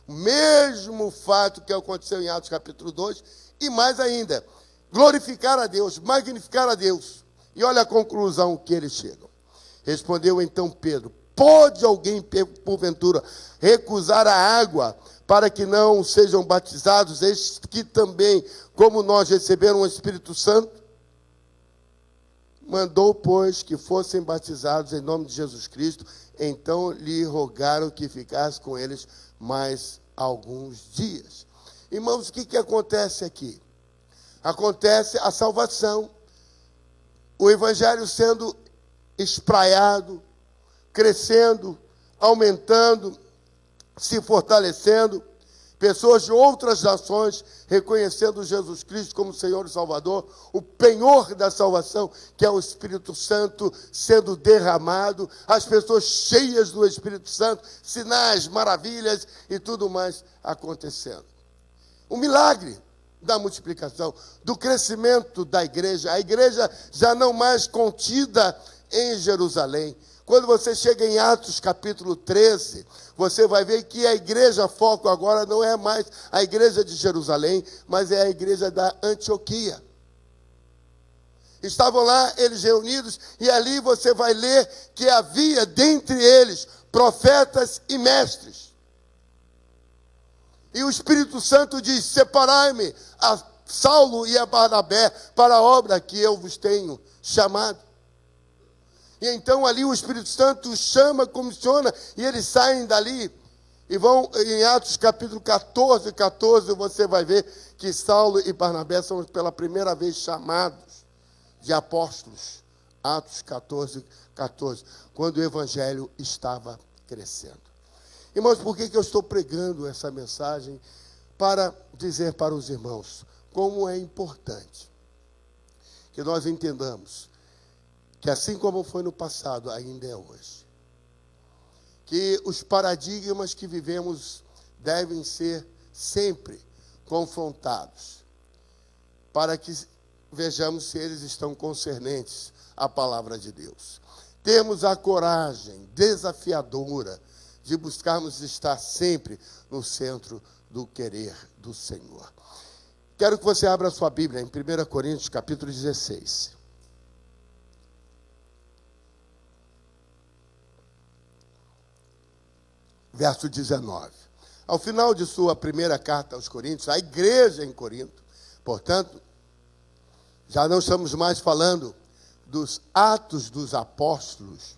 O mesmo fato que aconteceu em Atos capítulo 2, e mais ainda, glorificar a Deus, magnificar a Deus. E olha a conclusão que eles chegam. Respondeu então Pedro: pode alguém, porventura, recusar a água para que não sejam batizados, estes que também, como nós, receberam o Espírito Santo? Mandou, pois, que fossem batizados em nome de Jesus Cristo. Então lhe rogaram que ficasse com eles mais alguns dias. Irmãos, o que acontece aqui? Acontece a salvação, o Evangelho sendo espraiado, crescendo, aumentando, se fortalecendo, pessoas de outras nações reconhecendo Jesus Cristo como Senhor e Salvador, o penhor da salvação, que é o Espírito Santo sendo derramado, as pessoas cheias do Espírito Santo, sinais, maravilhas e tudo mais acontecendo. O milagre da multiplicação, do crescimento da igreja, a igreja já não mais contida em Jerusalém. Quando você chega em Atos capítulo 13, você vai ver que a igreja foco agora não é mais a igreja de Jerusalém, mas é a igreja da Antioquia. Estavam lá eles reunidos e ali você vai ler que havia dentre eles profetas e mestres. E o Espírito Santo diz: separai-me a Saulo e a Barnabé para a obra que eu vos tenho chamado. E então ali o Espírito Santo chama, comissiona, e eles saem dali e vão em Atos capítulo 14, você vai ver que Saulo e Barnabé são pela primeira vez chamados de apóstolos. Atos 14, quando o evangelho estava crescendo. Irmãos, por que eu estou pregando essa mensagem? Para dizer para os irmãos como é importante que nós entendamos que assim como foi no passado, ainda é hoje. Que os paradigmas que vivemos devem ser sempre confrontados, para que vejamos se eles estão concernentes à palavra de Deus. Temos a coragem desafiadora de buscarmos estar sempre no centro do querer do Senhor. Quero que você abra a sua Bíblia em 1 Coríntios capítulo 16. Verso 19. Ao final de sua primeira carta aos Coríntios, a igreja em Corinto, portanto, já não estamos mais falando dos Atos dos Apóstolos,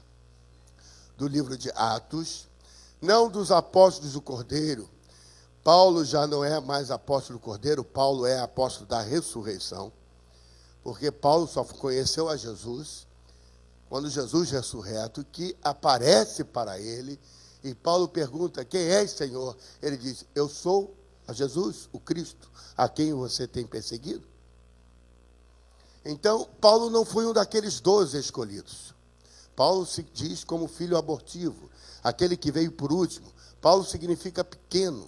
do livro de Atos, não dos apóstolos do Cordeiro. Paulo já não é mais apóstolo do Cordeiro, Paulo é apóstolo da ressurreição, porque Paulo só conheceu a Jesus quando Jesus ressurreto, que aparece para ele. E Paulo pergunta: quem és, Senhor? Ele diz: eu sou a Jesus, o Cristo, a quem você tem perseguido. Então, Paulo não foi um daqueles 12 escolhidos. Paulo se diz como filho abortivo, aquele que veio por último. Paulo significa pequeno,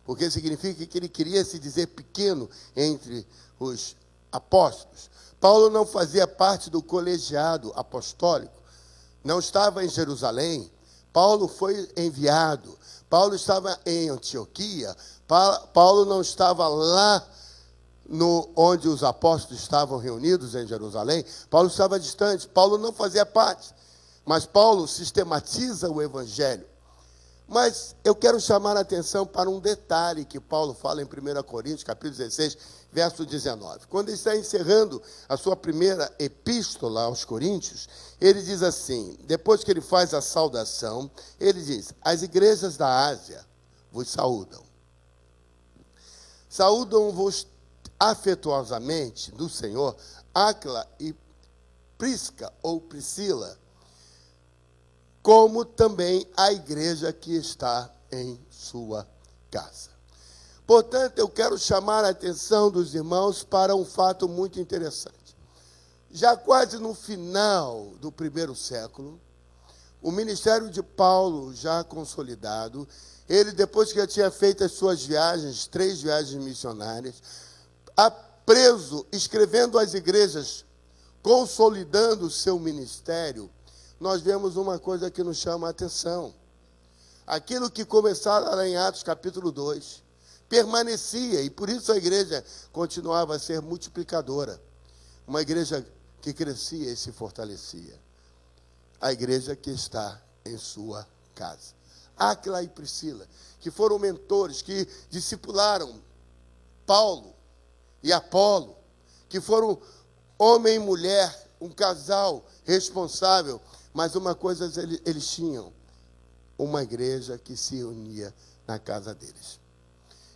porque significa que ele queria se dizer pequeno entre os apóstolos. Paulo não fazia parte do colegiado apostólico, não estava em Jerusalém. Paulo foi enviado, Paulo estava em Antioquia, Paulo não estava lá onde os apóstolos estavam reunidos em Jerusalém, Paulo estava distante, Paulo não fazia parte, mas Paulo sistematiza o evangelho. Mas eu quero chamar a atenção para um detalhe que Paulo fala em 1 Coríntios, capítulo 16, verso 19. Quando ele está encerrando a sua primeira epístola aos Coríntios, ele diz assim, depois que ele faz a saudação, ele diz: as igrejas da Ásia vos saúdam. Saúdam-vos afetuosamente do Senhor Áquila e Prisca ou Priscila, como também a igreja que está em sua casa. Portanto, eu quero chamar a atenção dos irmãos para um fato muito interessante. Já quase no final do primeiro século, o ministério de Paulo já consolidado, ele, depois que já tinha feito as suas viagens, 3 viagens missionárias, preso, escrevendo às igrejas, consolidando o seu ministério, nós vemos uma coisa que nos chama a atenção. Aquilo que começaram lá em Atos capítulo 2, permanecia, e por isso a igreja continuava a ser multiplicadora. Uma igreja que crescia e se fortalecia. A igreja que está em sua casa. Áquila e Priscila, que foram mentores, que discipularam Paulo e Apolo, que foram homem e mulher, um casal responsável, mas uma coisa eles tinham, uma igreja que se unia na casa deles.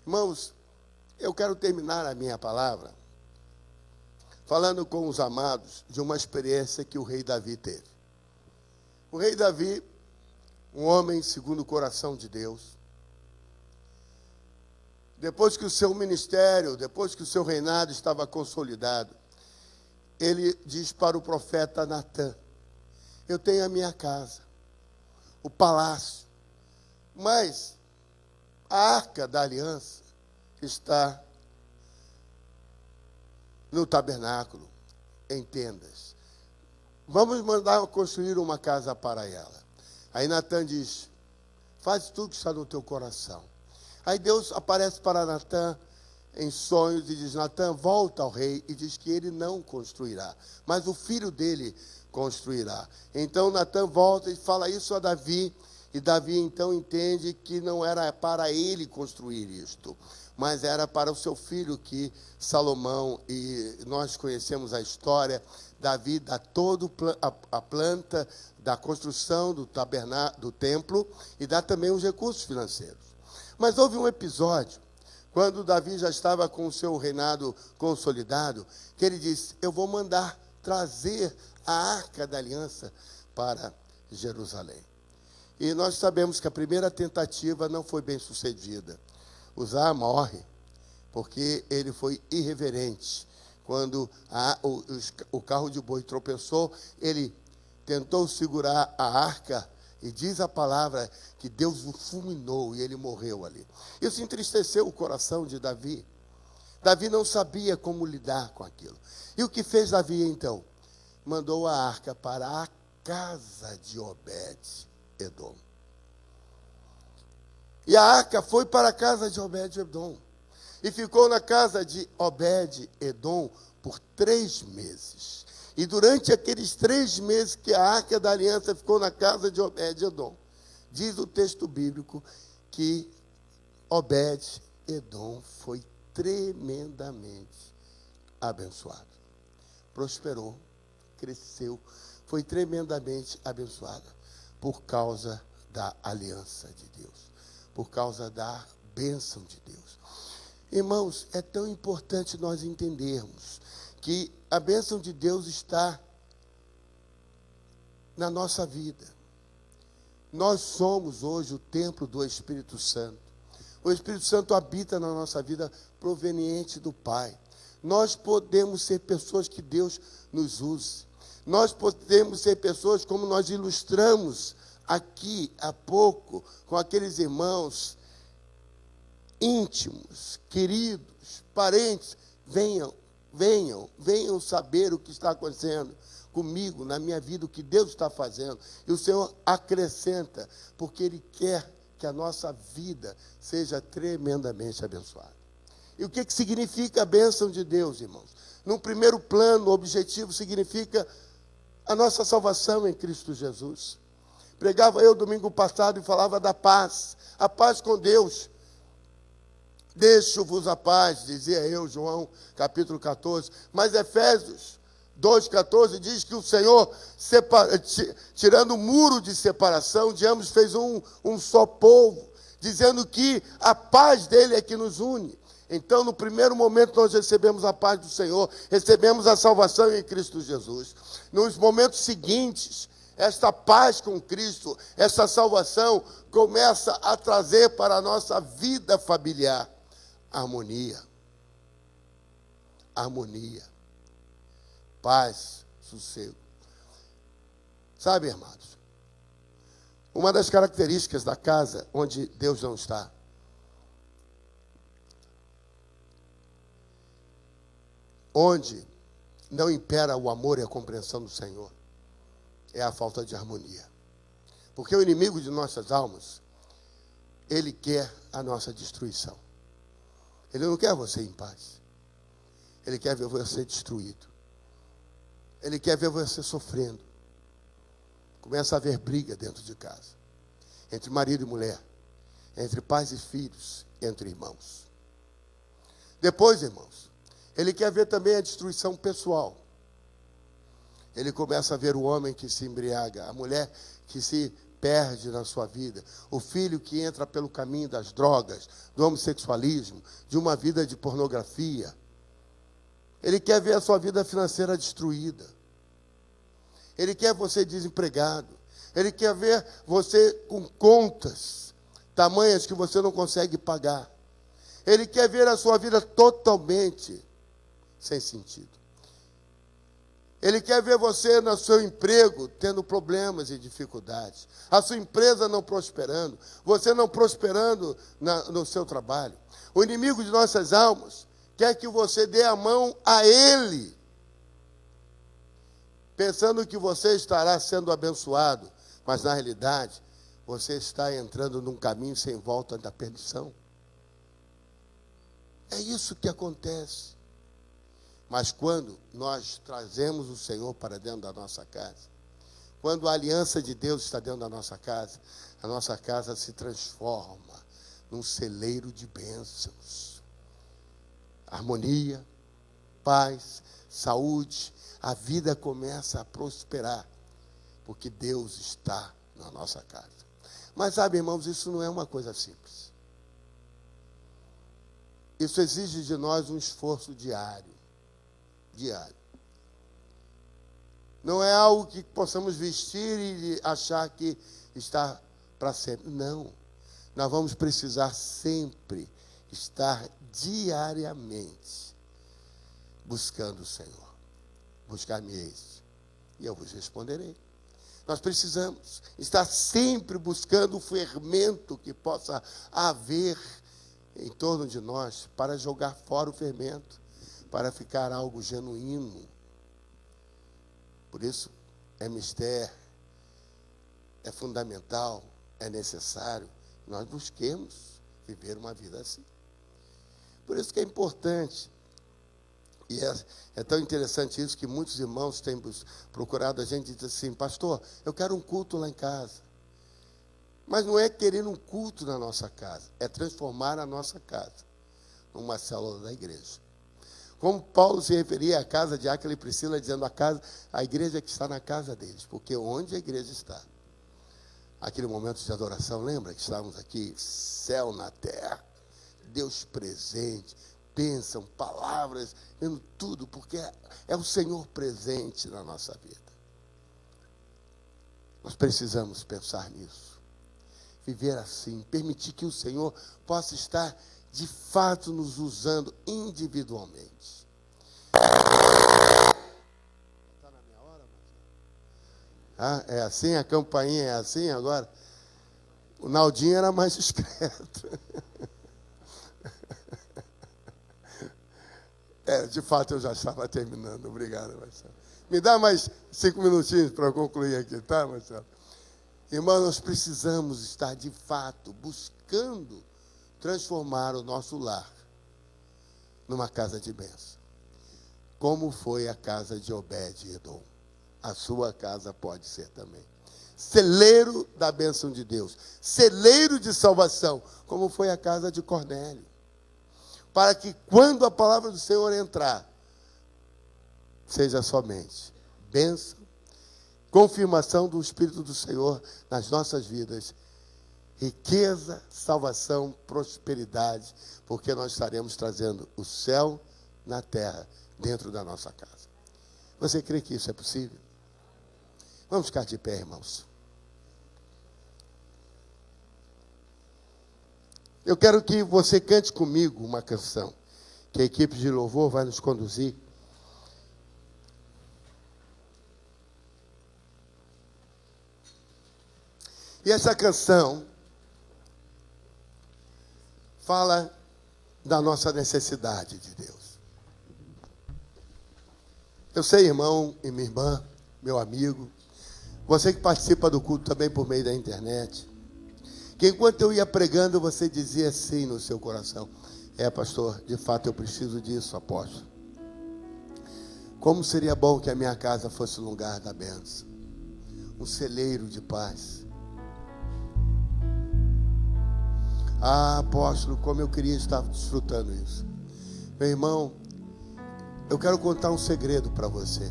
Irmãos, eu quero terminar a minha palavra falando com os amados de uma experiência que o rei Davi teve. O rei Davi um homem segundo o coração de Deus. Depois que o seu ministério, depois que o seu reinado estava consolidado, ele diz para o profeta Natã: eu tenho a minha casa, o palácio, mas a arca da aliança está no tabernáculo, em tendas. Vamos mandar construir uma casa para ela. Aí Natã diz: faz tudo que está no teu coração. Aí Deus aparece para Natã em sonhos e diz: Natã, volta ao rei, e diz que ele não construirá, mas o filho dele construirá. Então Natã volta e fala isso a Davi, e Davi então entende que não era para ele construir isto, mas era para o seu filho, que Salomão, e nós conhecemos a história, Davi dá toda a planta da construção do tabernáculo, do templo, e dá também os recursos financeiros. Mas houve um episódio, quando Davi já estava com o seu reinado consolidado, que ele disse: eu vou mandar trazer a arca da aliança para Jerusalém. E nós sabemos que a primeira tentativa não foi bem sucedida. Uzá morre, porque ele foi irreverente. Quando o carro de boi tropeçou, ele tentou segurar a arca, e diz a palavra que Deus o fulminou e ele morreu ali. Isso entristeceu o coração de Davi. Davi não sabia como lidar com aquilo. E o que fez Davi então? Mandou a arca para a casa de Obed-edom. E a arca foi para a casa de Obed-edom. E ficou na casa de Obed-edom por 3 meses. E durante aqueles 3 meses que a arca da aliança ficou na casa de Obed-edom, diz o texto bíblico que Obed-edom foi tremendamente abençoado. Prosperou, cresceu, foi tremendamente abençoado por causa da aliança de Deus, por causa da bênção de Deus. Irmãos, é tão importante nós entendermos que a bênção de Deus está na nossa vida. Nós somos hoje o templo do Espírito Santo. O Espírito Santo habita na nossa vida proveniente do Pai. Nós podemos ser pessoas que Deus nos use. Nós podemos ser pessoas como nós ilustramos aqui há pouco, com aqueles irmãos íntimos, queridos, parentes. Venham saber o que está acontecendo comigo, na minha vida, o que Deus está fazendo. E o Senhor acrescenta, porque Ele quer que a nossa vida seja tremendamente abençoada. E o que significa a bênção de Deus, irmãos? Num primeiro plano, o objetivo significa a nossa salvação em Cristo Jesus. Pregava eu domingo passado e falava da paz, a paz com Deus. Deixo-vos a paz, dizia eu, João, capítulo 14. Mas Efésios 2,14 diz que o Senhor, tirando o muro de separação, de ambos fez um só povo, dizendo que a paz dele é que nos une. Então, no primeiro momento, nós recebemos a paz do Senhor, recebemos a salvação em Cristo Jesus. Nos momentos seguintes, esta paz com Cristo, essa salvação, começa a trazer para a nossa vida familiar harmonia, paz, sossego. Sabe, irmãos, uma das características da casa onde Deus não está, onde não impera o amor e a compreensão do Senhor, é a falta de harmonia. Porque o inimigo de nossas almas, ele quer a nossa destruição. Ele não quer você em paz. Ele quer ver você destruído. Ele quer ver você sofrendo. Começa a haver briga dentro de casa. Entre marido e mulher. Entre pais e filhos. Entre irmãos. Depois, irmãos, ele quer ver também a destruição pessoal. Ele começa a ver o homem que se embriaga. A mulher que se perde na sua vida, o filho que entra pelo caminho das drogas, do homossexualismo, de uma vida de pornografia. Ele quer ver a sua vida financeira destruída. Ele quer você desempregado. Ele quer ver você com contas tamanhas que você não consegue pagar. Ele quer ver a sua vida totalmente sem sentido. Ele quer ver você no seu emprego tendo problemas e dificuldades. A sua empresa não prosperando. Você não prosperando no seu trabalho. O inimigo de nossas almas quer que você dê a mão a ele, pensando que você estará sendo abençoado. Mas, na realidade, você está entrando num caminho sem volta da perdição. É isso que acontece. Mas quando nós trazemos o Senhor para dentro da nossa casa, quando a aliança de Deus está dentro da nossa casa, a nossa casa se transforma num celeiro de bênçãos. Harmonia, paz, saúde, a vida começa a prosperar, porque Deus está na nossa casa. Mas sabe, irmãos, isso não é uma coisa simples. Isso exige de nós um esforço diário. Não é algo que possamos vestir e achar que está para sempre. Não. Nós vamos precisar sempre estar diariamente buscando o Senhor. Buscar-me-eis, e eu vos responderei. Nós precisamos estar sempre buscando o fermento que possa haver em torno de nós para jogar fora o fermento, para ficar algo genuíno. Por isso, é mistério, é fundamental, é necessário que nós busquemos viver uma vida assim. Por isso que é importante, e é tão interessante isso, que muitos irmãos têm procurado a gente e dizem assim: pastor, eu quero um culto lá em casa. Mas não é querer um culto na nossa casa, é transformar a nossa casa numa célula da igreja. Como Paulo se referia à casa de Áquila e Priscila, dizendo a igreja que está na casa deles, porque onde a igreja está, aquele momento de adoração, lembra que estávamos aqui, céu na terra, Deus presente, bênção, palavras, vendo tudo, porque é o Senhor presente na nossa vida. Nós precisamos pensar nisso, viver assim, permitir que o Senhor possa estar de fato nos usando individualmente. Está na minha hora, Marcelo? É assim? A campainha é assim agora? O Naldinho era mais discreto. De fato eu já estava terminando. Obrigado, Marcelo. Me dá mais 5 minutinhos para eu concluir aqui, tá, Marcelo? Irmãos, nós precisamos estar de fato buscando transformar o nosso lar numa casa de bênção. Como foi a casa de Obed-Edom. A sua casa pode ser também. Celeiro da bênção de Deus. Celeiro de salvação. Como foi a casa de Cornélio. Para que quando a palavra do Senhor entrar, seja somente bênção, confirmação do Espírito do Senhor nas nossas vidas, riqueza, salvação, prosperidade, porque nós estaremos trazendo o céu na terra, dentro da nossa casa. Você crê que isso é possível? Vamos ficar de pé, irmãos. Eu quero que você cante comigo uma canção, que a equipe de louvor vai nos conduzir. E essa canção fala da nossa necessidade de Deus. Eu sei, irmão e minha irmã, meu amigo, você que participa do culto também por meio da internet, que enquanto eu ia pregando, você dizia assim no seu coração: pastor, de fato eu preciso disso, apóstolo. Como seria bom que a minha casa fosse um lugar da bênção, um celeiro de paz. Ah, apóstolo, como eu queria estar desfrutando isso. Meu irmão, eu quero contar um segredo para você.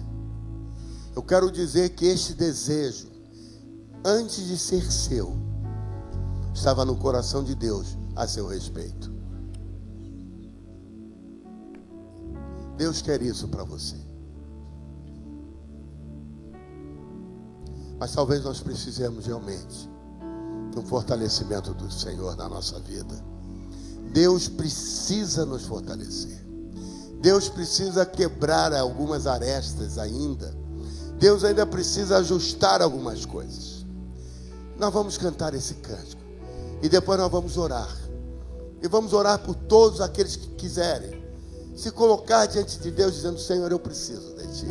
Eu quero dizer que este desejo, antes de ser seu, estava no coração de Deus a seu respeito. Deus quer isso para você. Mas talvez nós precisemos realmente de um fortalecimento do Senhor na nossa vida. Deus precisa nos fortalecer. Deus precisa quebrar algumas arestas ainda. Deus ainda precisa ajustar algumas coisas. Nós vamos cantar esse cântico. E depois nós vamos orar. E vamos orar por todos aqueles que quiserem se colocar diante de Deus, dizendo: Senhor, eu preciso de Ti.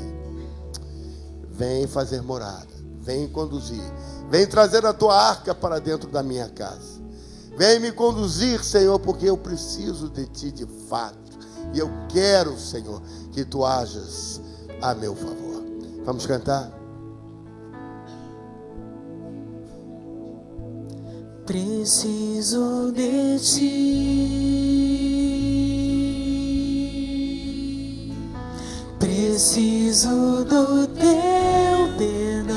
Vem fazer morada. Vem conduzir. Vem trazer a Tua arca para dentro da minha casa. Vem me conduzir, Senhor, porque eu preciso de Ti de fato. E eu quero, Senhor, que Tu hajas a meu favor. Vamos cantar? Preciso de Ti. Preciso do Teu perdão.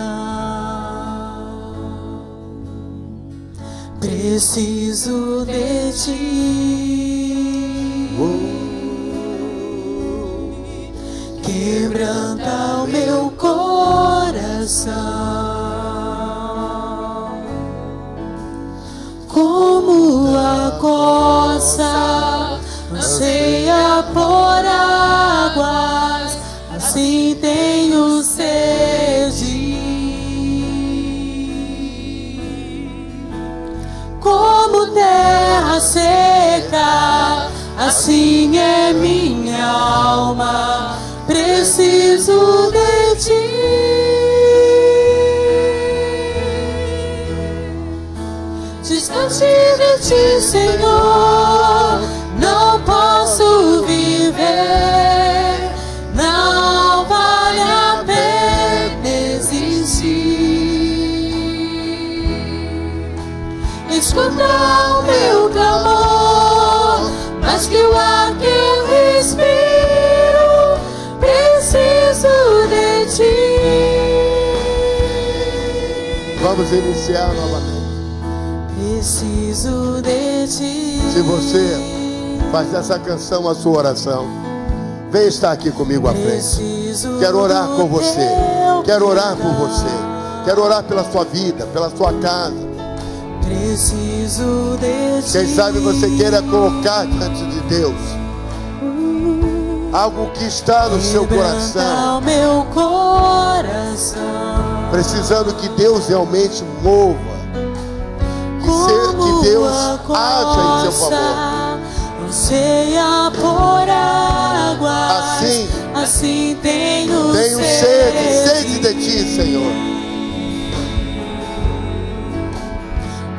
Preciso de Ti. Quebranta o meu coração, como a costa anseia por águas, assim tenho sede. Como terra seca, assim é minha alma. Preciso de Ti. Distante de Ti, Senhor, não posso viver. Não vale a pena existir. Escuta o meu clamor, mas que o ar que eu respiro. Preciso de Ti. Vamos iniciar novamente. Preciso de Ti. Se você faz dessa canção a sua oração, vem estar aqui comigo à frente. Quero orar com você. Quero orar por você. Quero orar pela sua vida, pela sua casa. Preciso de Ti. Quem sabe você queira colocar diante de Deus algo que está no seu coração, meu coração, precisando que Deus realmente mova, que Deus haja em seu favor. Anseia por águas, assim tenho sede de Ti, Senhor.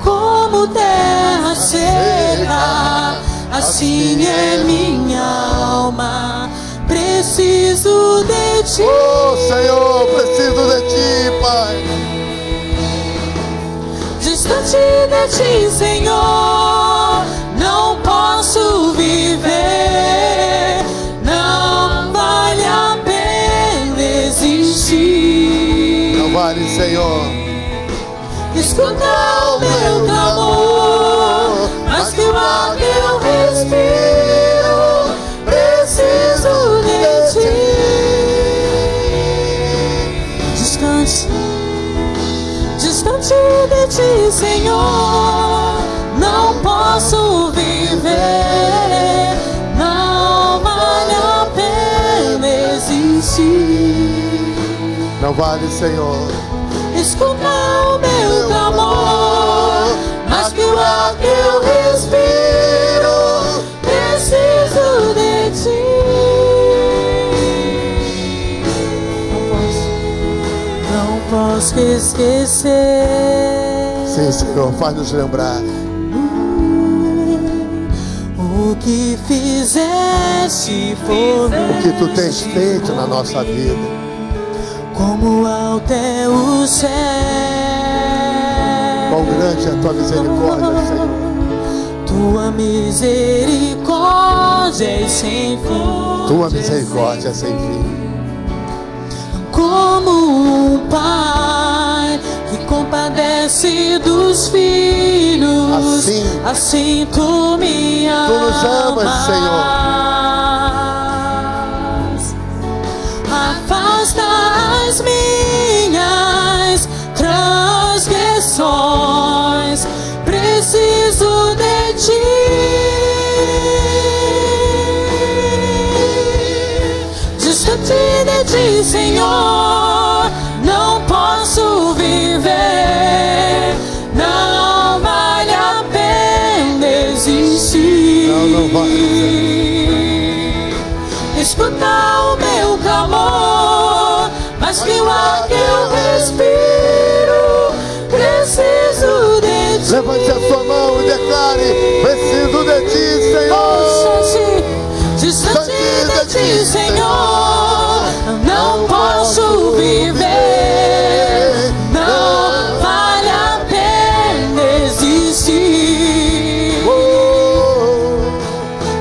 Como terra seca, assim é minha alma. Preciso de Ti. Oh, Senhor, preciso de Ti, Pai. Distante de Ti, Senhor, não posso viver. Não vale a pena existir. Não vale, Senhor. Escuta o meu clamor, mas que o ar que eu respiro. Preciso de Ti. Distante de Ti, Senhor, não posso viver. Não vale a pena existir. Não vale, Senhor. Escuta o meu clamor, mas que o ar que eu respiro. Preciso de Ti. Não posso esquecer. Sim, Senhor, faz-nos lembrar o que fizeste por mim. o que Tu tens feito na nossa vida. Como alto é o céu, Quão grande é a Tua misericórdia, Senhor. Tua misericórdia é sem fim. Tua misericórdia é sem fim. Como um pai que compadece dos filhos, assim Tu me amas. Tu nos amas, Senhor. Afasta as minhas Senhor, não posso viver. Não vale a pena existir. Não vale. Escuta o meu clamor, mas que o ar que eu respiro, preciso de ti. Levante a sua mão e declare: preciso de ti, Senhor. Distante de ti, Senhor, não posso viver. Não vale a pena existir.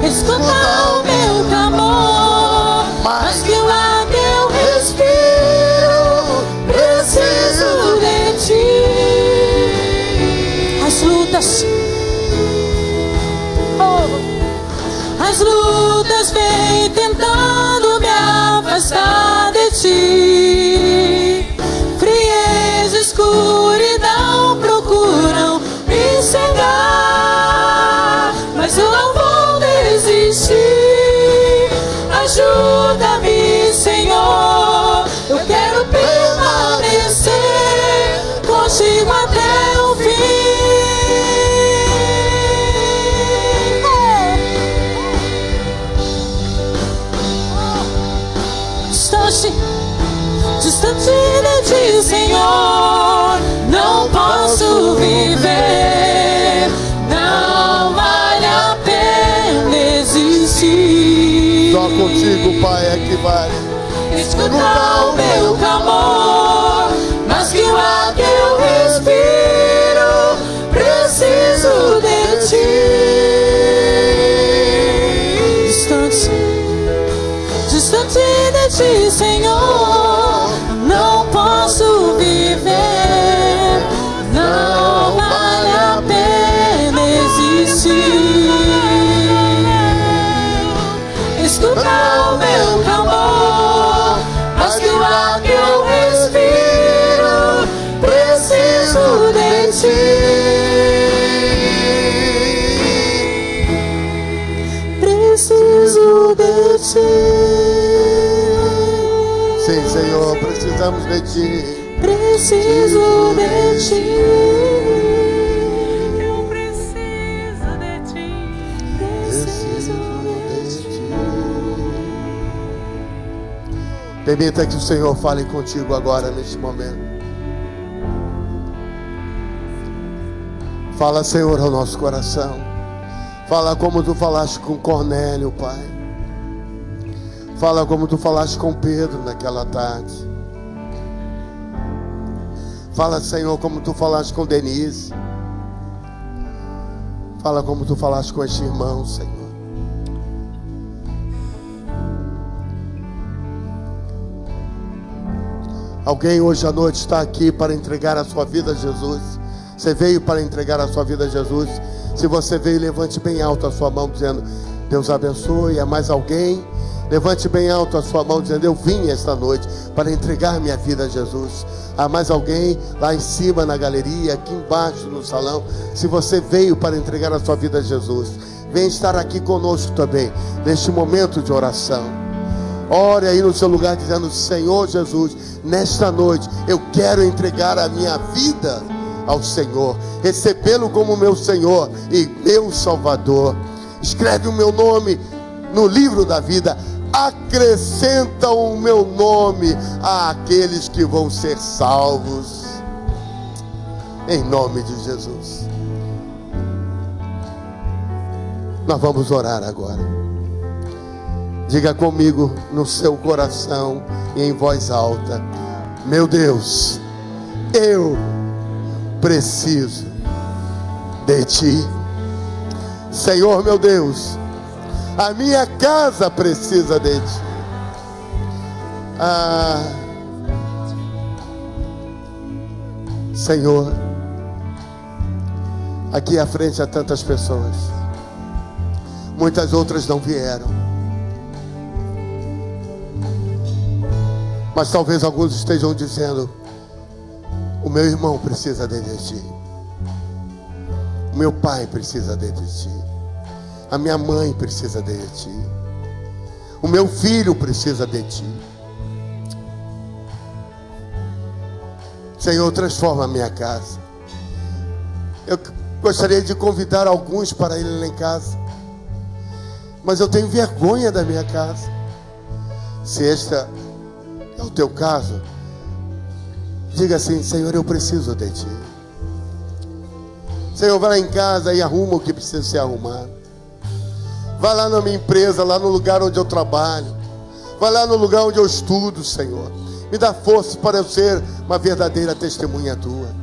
Escuta o meu clamor, mas que o ar que eu respiro, preciso de ti. As lutas vêm tentando me afastar de ti. Frieza, escuridão procuram me cegar, mas eu não vou desistir. Ajuda-me, Senhor, eu quero permanecer contigo até o fim. Distante de ti, Senhor, não posso viver. Não vale a pena existir. Só contigo, Pai, é que vale. Escuta o meu clamor, mas que o ar que eu respiro, preciso de ti. Distante de ti, Senhor, não posso viver. Não vale a pena existir. Escuta o meu clamor, mas que o ar que eu respiro, preciso de ti. Preciso de ti. Sim, Senhor, precisamos de ti. Preciso de ti. Eu preciso de ti. Preciso de ti. Permita que o Senhor fale contigo agora, neste momento. Fala, Senhor, ao nosso coração. Fala como tu falaste com Cornélio, Pai. Fala como tu falaste com Pedro naquela tarde. Fala, Senhor, como tu falaste com Denise. Fala como tu falaste com este irmão, Senhor. Alguém hoje à noite está aqui para entregar a sua vida a Jesus. Você veio para entregar a sua vida a Jesus. Se você veio, levante bem alto a sua mão dizendo: Deus abençoe. Há mais alguém? Levante bem alto a sua mão dizendo: eu vim esta noite para entregar minha vida a Jesus. Há mais alguém lá em cima na galeria, aqui embaixo no salão? Se você veio para entregar a sua vida a Jesus, vem estar aqui conosco também neste momento de oração. Ore aí no seu lugar dizendo: Senhor Jesus, nesta noite eu quero entregar a minha vida ao Senhor, recebê-lo como meu Senhor e meu Salvador. Escreve o meu nome no livro da vida. Acrescenta o meu nome àqueles que vão ser salvos, em nome de Jesus. Nós vamos orar agora. Diga comigo no seu coração e em voz alta: meu Deus, eu preciso de ti. Senhor, meu Deus, a minha casa precisa de ti. Senhor, aqui à frente há tantas pessoas. Muitas outras não vieram. Mas talvez alguns estejam dizendo: o meu irmão precisa de ti. O meu pai precisa de ti. A minha mãe precisa de ti. O meu filho precisa de ti. Senhor, transforma a minha casa. Eu gostaria de convidar alguns para irem lá em casa, mas eu tenho vergonha da minha casa. Se esta é o teu caso, diga assim: Senhor, eu preciso de Ti. Senhor, vai lá em casa e arruma o que precisa ser arrumado. Vai lá na minha empresa, lá no lugar onde eu trabalho. Vai lá no lugar onde eu estudo, Senhor. Me dá força para eu ser uma verdadeira testemunha Tua.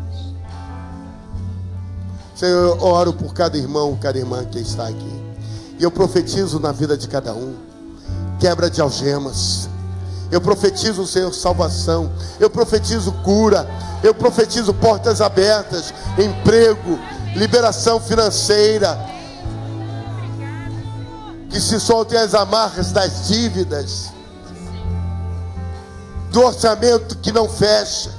Senhor, eu oro por cada irmão, cada irmã que está aqui. E eu profetizo na vida de cada um quebra de algemas. Eu profetizo, Senhor, salvação. Eu profetizo cura. Eu profetizo portas abertas, emprego, liberação financeira. Que se soltem as amarras das dívidas, do orçamento que não fecha,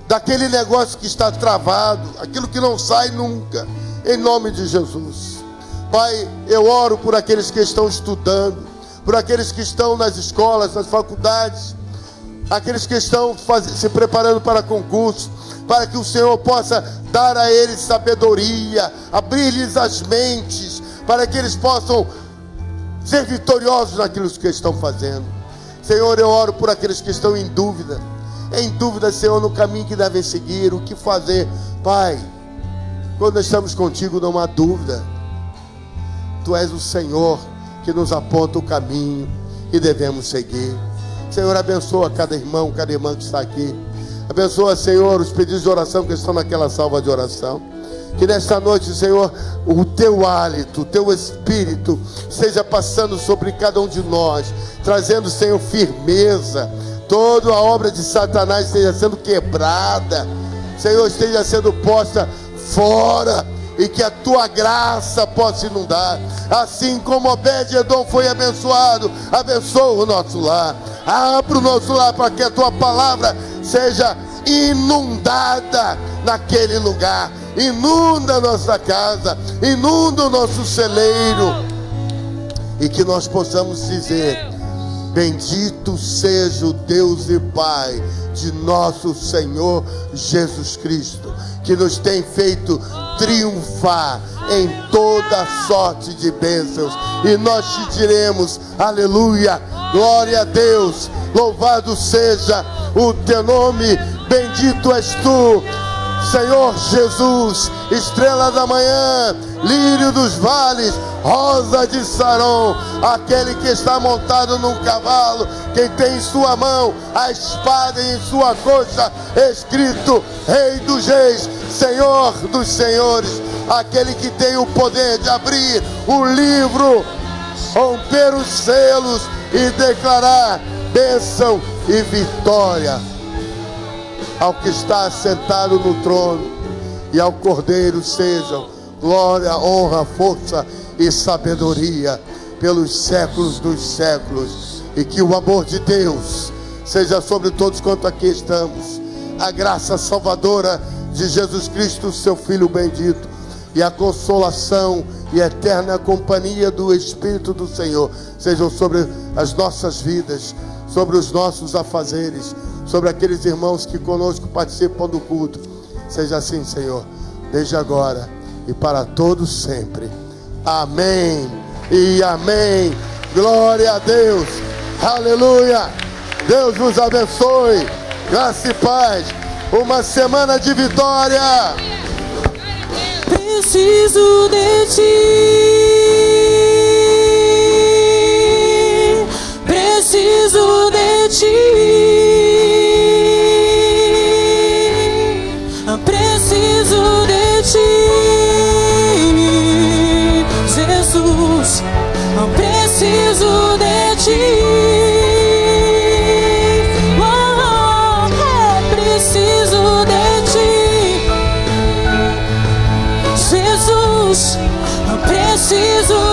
daquele negócio que está travado, aquilo que não sai nunca, em nome de Jesus. Pai, eu oro por aqueles que estão estudando, por aqueles que estão nas escolas, nas faculdades, aqueles que estão se preparando para concurso, para que o Senhor possa dar a eles sabedoria, abrir-lhes as mentes, para que eles possam ser vitoriosos naquilo que estão fazendo. Senhor, eu oro por aqueles que estão em dúvida, Senhor, no caminho que devem seguir, o que fazer. Pai, quando estamos contigo não há dúvida. Tu és o Senhor que nos aponta o caminho que devemos seguir. Senhor, abençoa cada irmão, cada irmã que está aqui. Abençoa, Senhor, os pedidos de oração que estão naquela salva de oração. Que nesta noite, Senhor, o Teu hálito, o Teu Espírito esteja passando sobre cada um de nós, trazendo, Senhor, firmeza. Toda a obra de Satanás esteja sendo quebrada, Senhor, esteja sendo posta fora, e que a Tua graça possa inundar. Assim como Obed-Edom foi abençoado, abençoa o nosso lar. Abra o nosso lar para que a Tua palavra seja inundada naquele lugar. Inunda a nossa casa, inunda o nosso celeiro, e que nós possamos dizer: bendito seja o Deus e Pai de nosso Senhor Jesus Cristo, que nos tem feito triunfar em toda sorte de bênçãos. E nós te diremos: aleluia, glória a Deus, louvado seja o Teu nome, bendito és Tu, Senhor Jesus, estrela da manhã, lírio dos vales, rosa de Saron, aquele que está montado num cavalo, quem tem em sua mão a espada e em sua coxa escrito Rei dos Reis, Senhor dos Senhores, aquele que tem o poder de abrir o livro, romper os selos e declarar bênção e vitória ao que está sentado no trono, e ao Cordeiro sejam glória, honra, força e sabedoria pelos séculos dos séculos. E que o amor de Deus seja sobre todos quanto aqui estamos, a graça salvadora de Jesus Cristo, seu Filho bendito, e a consolação e a eterna companhia do Espírito do Senhor sejam sobre as nossas vidas, sobre os nossos afazeres, sobre aqueles irmãos que conosco participam do culto. Seja assim, Senhor, desde agora e para todos sempre. Amém e amém. Glória a Deus. Aleluia. Deus nos abençoe. Graça e paz. Uma semana de vitória. Preciso de Ti. Preciso de Ti. Preciso de Ti, Jesus. Preciso de Ti. Preciso de Ti, Jesus. Preciso